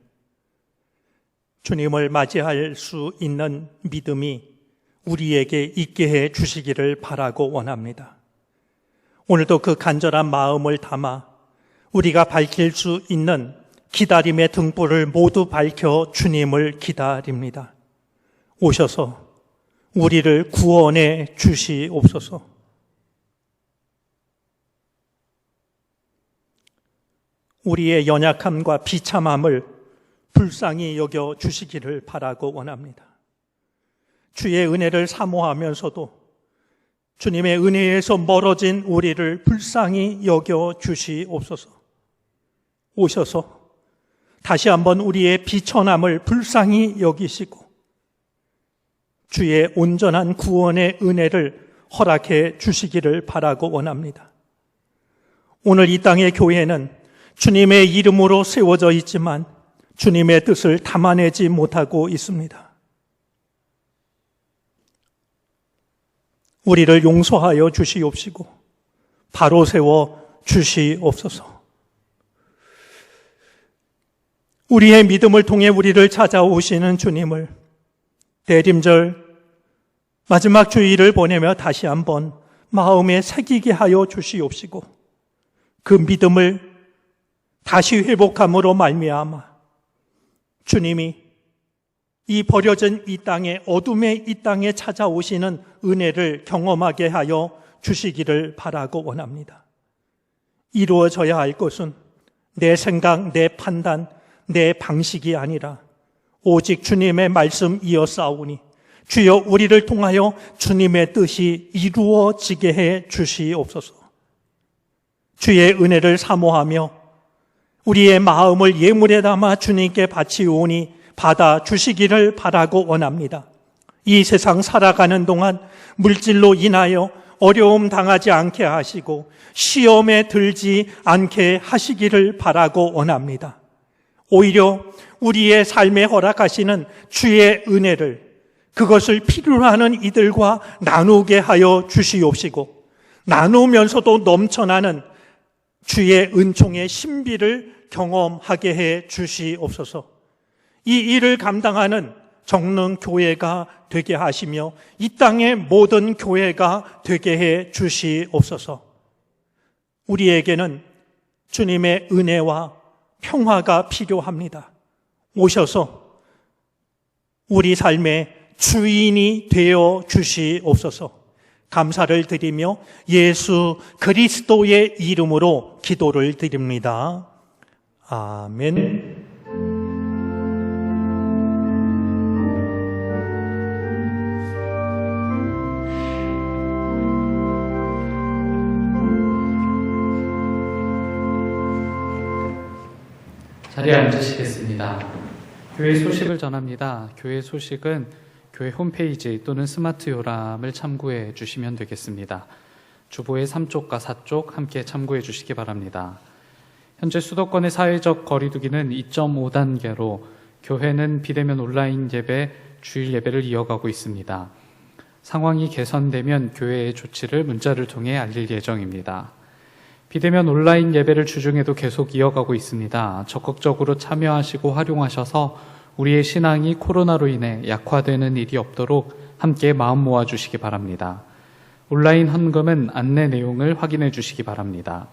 주님을 맞이할 수 있는 믿음이 우리에게 있게 해 주시기를 바라고 원합니다. 오늘도 그 간절한 마음을 담아 우리가 밝힐 수 있는 기다림의 등불을 모두 밝혀 주님을 기다립니다. 오셔서 우리를 구원해 주시옵소서. 우리의 연약함과 비참함을 불쌍히 여겨 주시기를 바라고 원합니다. 주의 은혜를 사모하면서도 주님의 은혜에서 멀어진 우리를 불쌍히 여겨 주시옵소서. 오셔서 다시 한번 우리의 비천함을 불쌍히 여기시고 주의 온전한 구원의 은혜를 허락해 주시기를 바라고 원합니다. 오늘 이 땅의 교회는 주님의 이름으로 세워져 있지만 주님의 뜻을 담아내지 못하고 있습니다. 우리를 용서하여 주시옵시고 바로 세워 주시옵소서. 우리의 믿음을 통해 우리를 찾아오시는 주님을 대림절 마지막 주일을 보내며 다시 한번 마음에 새기게 하여 주시옵시고 그 믿음을 다시 회복함으로 말미암아 주님이 이 버려진 이 땅에 어둠의 이 땅에 찾아오시는 은혜를 경험하게 하여 주시기를 바라고 원합니다. 이루어져야 할 것은 내 생각, 내 판단, 내 방식이 아니라 오직 주님의 말씀이었사오니 주여 우리를 통하여 주님의 뜻이 이루어지게 해 주시옵소서. 주의 은혜를 사모하며 우리의 마음을 예물에 담아 주님께 바치오니 받아 주시기를 바라고 원합니다. 이 세상 살아가는 동안 물질로 인하여 어려움 당하지 않게 하시고 시험에 들지 않게 하시기를 바라고 원합니다. 오히려 우리의 삶에 허락하시는 주의 은혜를 그것을 필요로 하는 이들과 나누게 하여 주시옵시고 나누면서도 넘쳐나는 주의 은총의 신비를 경험하게 해 주시옵소서. 이 일을 감당하는 정릉 교회가 되게 하시며 이 땅의 모든 교회가 되게 해 주시옵소서. 우리에게는 주님의 은혜와 평화가 필요합니다. 오셔서 우리 삶의 주인이 되어 주시옵소서. 감사를 드리며 예수 그리스도의 이름으로 기도를 드립니다. 아멘. 자리에 앉으시겠습니다. 교회 소식을 전합니다. 교회 소식은 교회 홈페이지 또는 스마트 요람을 참고해 주시면 되겠습니다. 주보의 3쪽과 4쪽 함께 참고해 주시기 바랍니다. 현재 수도권의 사회적 거리두기는 2.5단계로 교회는 비대면 온라인 예배, 주일 예배를 이어가고 있습니다. 상황이 개선되면 교회의 조치를 문자를 통해 알릴 예정입니다. 비대면 온라인 예배를 주중에도 계속 이어가고 있습니다. 적극적으로 참여하시고 활용하셔서 우리의 신앙이 코로나로 인해 약화되는 일이 없도록 함께 마음 모아주시기 바랍니다. 온라인 헌금은 안내 내용을 확인해 주시기 바랍니다.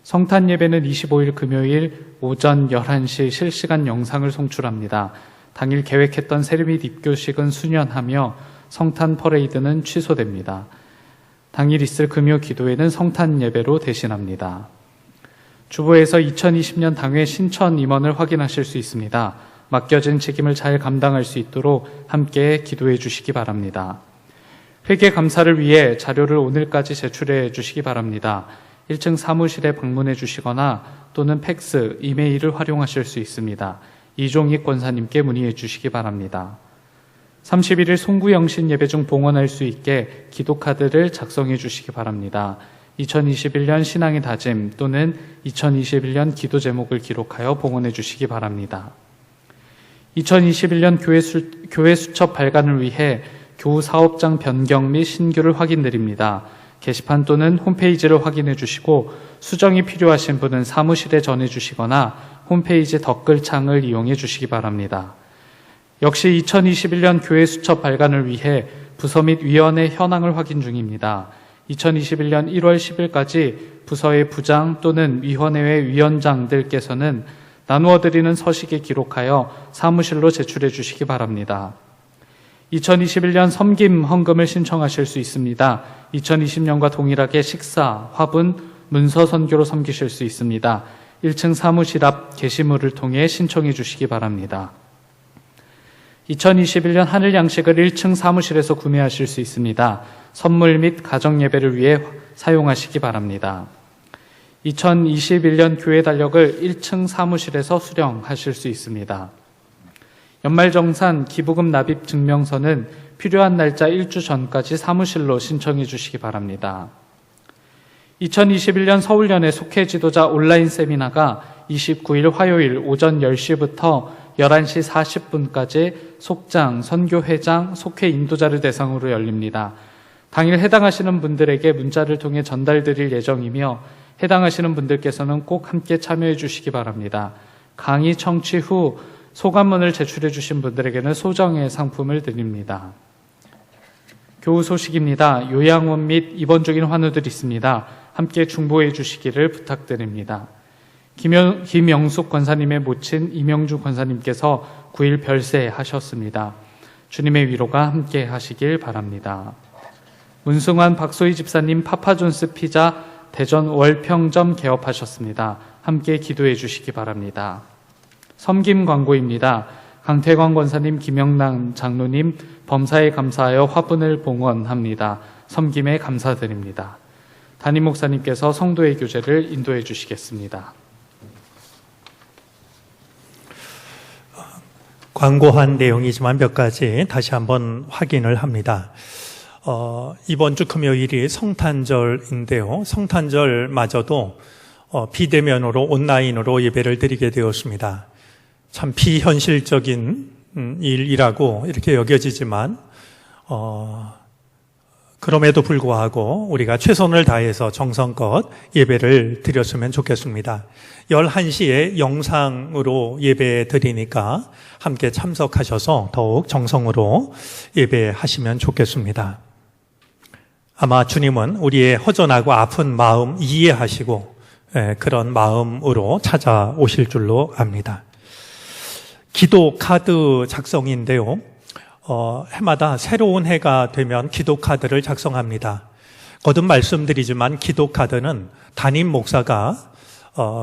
성탄 예배는 25일 금요일 오전 11시 실시간 영상을 송출합니다. 당일 계획했던 세르밋 입교식은 수년하며 성탄 퍼레이드는 취소됩니다. 당일 있을 금요 기도회는 성탄 예배로 대신합니다. 주보에서 2020년 당회 신천 임원을 확인하실 수 있습니다. 맡겨진 책임을 잘 감당할 수 있도록 함께 기도해 주시기 바랍니다. 회계 감사를 위해 자료를 오늘까지 제출해 주시기 바랍니다. 1층 사무실에 방문해 주시거나 또는 팩스, 이메일을 활용하실 수 있습니다. 이종익 권사님께 문의해 주시기 바랍니다. 31일 송구영신 예배 중 봉헌할 수 있게 기도카드를 작성해 주시기 바랍니다. 2021년 신앙의 다짐 또는 2021년 기도 제목을 기록하여 봉헌해 주시기 바랍니다. 2021년 교회 수첩 발간을 위해 교우 사업장 변경 및 신규를 확인드립니다. 게시판 또는 홈페이지를 확인해 주시고 수정이 필요하신 분은 사무실에 전해 주시거나 홈페이지 댓글창을 이용해 주시기 바랍니다. 역시 2021년 교회 수첩 발간을 위해 부서 및 위원회 현황을 확인 중입니다. 2021년 1월 10일까지 부서의 부장 또는 위원회 위원장들께서는 나누어 드리는 서식에 기록하여 사무실로 제출해 주시기 바랍니다. 2021년 섬김 헌금을 신청하실 수 있습니다. 2020년과 동일하게 식사, 화분, 문서 선교로 섬기실 수 있습니다. 1층 사무실 앞 게시물을 통해 신청해 주시기 바랍니다. 2021년 하늘 양식을 1층 사무실에서 구매하실 수 있습니다. 선물 및 가정 예배를 위해 사용하시기 바랍니다. 2021년 교회 달력을 1층 사무실에서 수령하실 수 있습니다. 연말정산 기부금 납입 증명서는 필요한 날짜 1주 전까지 사무실로 신청해 주시기 바랍니다. 2021년 서울연회 속회 지도자 온라인 세미나가 29일 화요일 오전 10시부터 11시 40분까지 속장, 선교회장, 속회 인도자를 대상으로 열립니다. 당일 해당하시는 분들에게 문자를 통해 전달드릴 예정이며 해당하시는 분들께서는 꼭 함께 참여해 주시기 바랍니다. 강의 청취 후 소감문을 제출해 주신 분들에게는 소정의 상품을 드립니다. 교우 소식입니다. 요양원 및 입원 중인 환우들이 있습니다. 함께 중보해 주시기를 부탁드립니다. 김영숙 권사님의 모친 이명주 권사님께서 9일 별세하셨습니다. 주님의 위로가 함께 하시길 바랍니다. 문승환 박소희 집사님 파파존스 피자 대전 월평점 개업하셨습니다. 함께 기도해 주시기 바랍니다. 섬김 광고입니다. 강태광 권사님, 김영남 장로님 범사에 감사하여 화분을 봉헌합니다. 섬김에 감사드립니다. 담임 목사님께서 성도의 교제를 인도해 주시겠습니다. 광고한 내용이지만 몇 가지 다시 한번 확인을 합니다. 이번 주 금요일이 성탄절인데요. 성탄절마저도 비대면으로 온라인으로 예배를 드리게 되었습니다. 참 비현실적인 일이라고 이렇게 여겨지지만 그럼에도 불구하고 우리가 최선을 다해서 정성껏 예배를 드렸으면 좋겠습니다. 11시에 영상으로 예배 드리니까 함께 참석하셔서 더욱 정성으로 예배하시면 좋겠습니다. 아마 주님은 우리의 허전하고 아픈 마음 이해하시고 그런 마음으로 찾아오실 줄로 압니다. 기도 카드 작성인데요. 해마다 새로운 해가 되면 기도 카드를 작성합니다. 거듭 말씀드리지만 기도 카드는 담임 목사가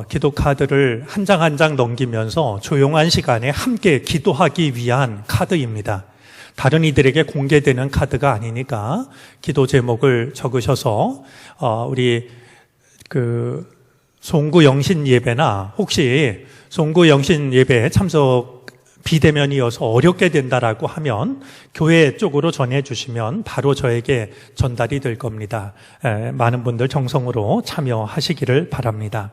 기도 카드를 한 장 한 장 넘기면서 조용한 시간에 함께 기도하기 위한 카드입니다. 다른 이들에게 공개되는 카드가 아니니까 기도 제목을 적으셔서 우리 송구 영신 예배나 혹시 송구 영신 예배에 참석 비대면이어서 어렵게 된다라고 하면 교회 쪽으로 전해주시면 바로 저에게 전달이 될 겁니다. 많은 분들 정성으로 참여하시기를 바랍니다.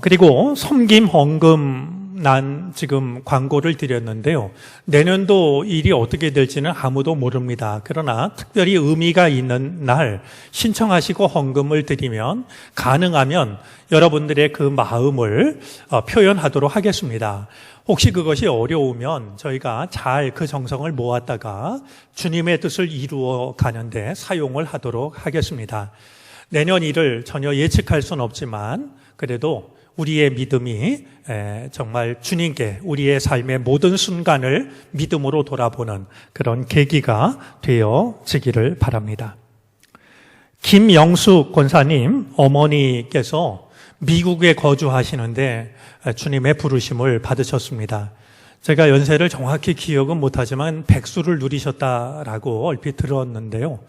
그리고 섬김 헌금 난 지금 광고를 드렸는데요. 내년도 일이 어떻게 될지는 아무도 모릅니다. 그러나 특별히 의미가 있는 날 신청하시고 헌금을 드리면 가능하면 여러분들의 그 마음을 표현하도록 하겠습니다. 혹시 그것이 어려우면 저희가 잘 그 정성을 모았다가 주님의 뜻을 이루어 가는데 사용을 하도록 하겠습니다. 내년 일을 전혀 예측할 수는 없지만 그래도 우리의 믿음이 정말 주님께 우리의 삶의 모든 순간을 믿음으로 돌아보는 그런 계기가 되어지기를 바랍니다. 김영숙 권사님 어머니께서 미국에 거주하시는데 주님의 부르심을 받으셨습니다. 제가 연세를 정확히 기억은 못하지만 백수를 누리셨다라고 얼핏 들었는데요.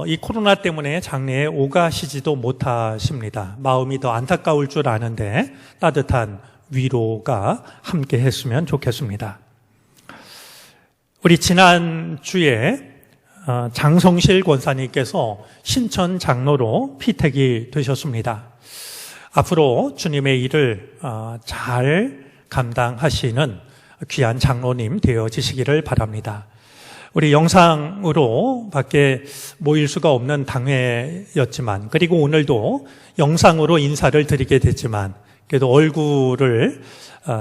이 코로나 때문에 장례에 오가시지도 못하십니다. 마음이 더 안타까울 줄 아는데 따뜻한 위로가 함께 했으면 좋겠습니다. 우리 지난주에 장성실 권사님께서 신천 장로로 피택이 되셨습니다. 앞으로 주님의 일을 잘 감당하시는 귀한 장로님 되어지시기를 바랍니다. 우리 영상으로 밖에 모일 수가 없는 당회였지만 그리고 오늘도 영상으로 인사를 드리게 됐지만 그래도 얼굴을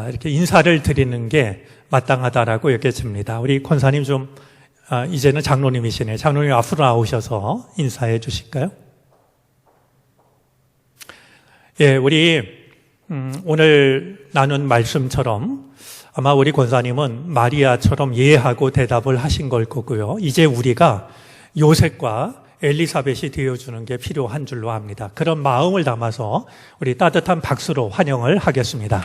이렇게 인사를 드리는 게 마땅하다라고 여겨집니다. 우리 권사님 좀 이제는 장로님이시네요. 장로님 앞으로 나오셔서 인사해 주실까요? 예, 우리 오늘 나눈 말씀처럼 아마 우리 권사님은 마리아처럼 예하고 대답을 하신 걸 거고요. 이제 우리가 요셉과 엘리사벳이 되어주는 게 필요한 줄로 압니다. 그런 마음을 담아서 우리 따뜻한 박수로 환영을 하겠습니다.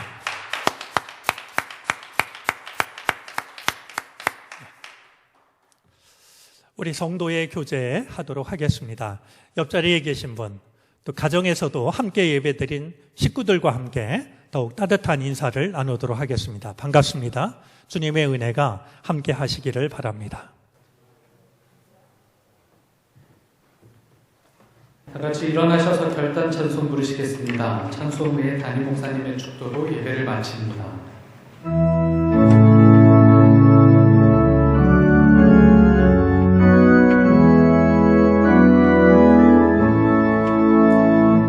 우리 성도의 교제 하도록 하겠습니다. 옆자리에 계신 분, 또 가정에서도 함께 예배드린 식구들과 함께 더욱 따뜻한 인사를 나누도록 하겠습니다. 반갑습니다. 주님의 은혜가 함께 하시기를 바랍니다. 다 같이 일어나셔서 결단 찬송 부르시겠습니다. 찬송 후에 담임 목사님의 축도로 예배를 마칩니다.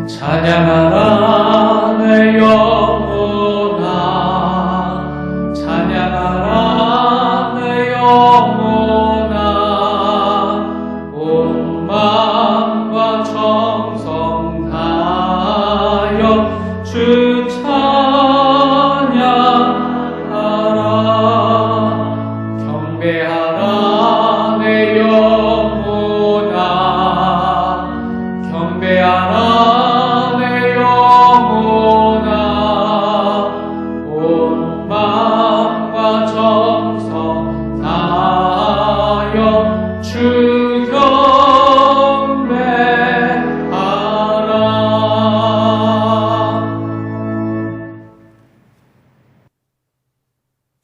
찬양하라 내 영혼아, 찬양하라 내 영혼아, 온 마음과 정성 다하여 주 찬양하라. 경배하라 내 영혼아, 경배하라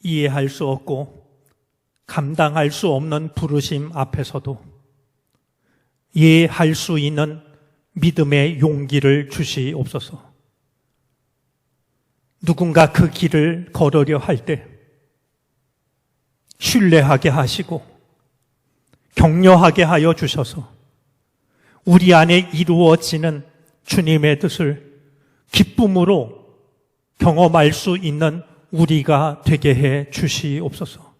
이해할 수 없고 감당할 수 없는 부르심 앞에서도 이해할 수 있는 믿음의 용기를 주시옵소서. 누군가 그 길을 걸으려 할 때 신뢰하게 하시고 격려하게 하여 주셔서 우리 안에 이루어지는 주님의 뜻을 기쁨으로 경험할 수 있는 우리가 되게 해 주시옵소서.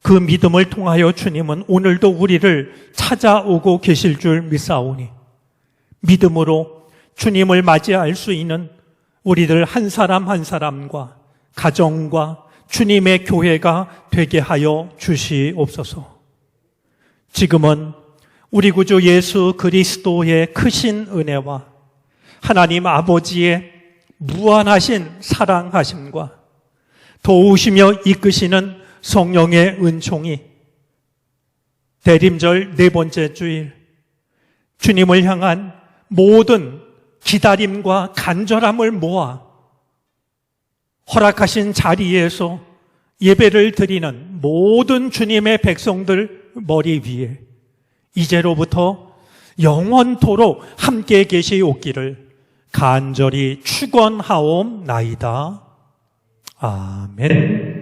그 믿음을 통하여 주님은 오늘도 우리를 찾아오고 계실 줄 믿사오니 믿음으로 주님을 맞이할 수 있는 우리들 한 사람 한 사람과 가정과 주님의 교회가 되게 하여 주시옵소서. 지금은 우리 구주 예수 그리스도의 크신 은혜와 하나님 아버지의 무한하신 사랑하심과 도우시며 이끄시는 성령의 은총이 대림절 네 번째 주일 주님을 향한 모든 기다림과 간절함을 모아 허락하신 자리에서 예배를 드리는 모든 주님의 백성들 머리 위에 이제로부터 영원토록 함께 계시옵기를 간절히 축원하옵나이다. 아멘.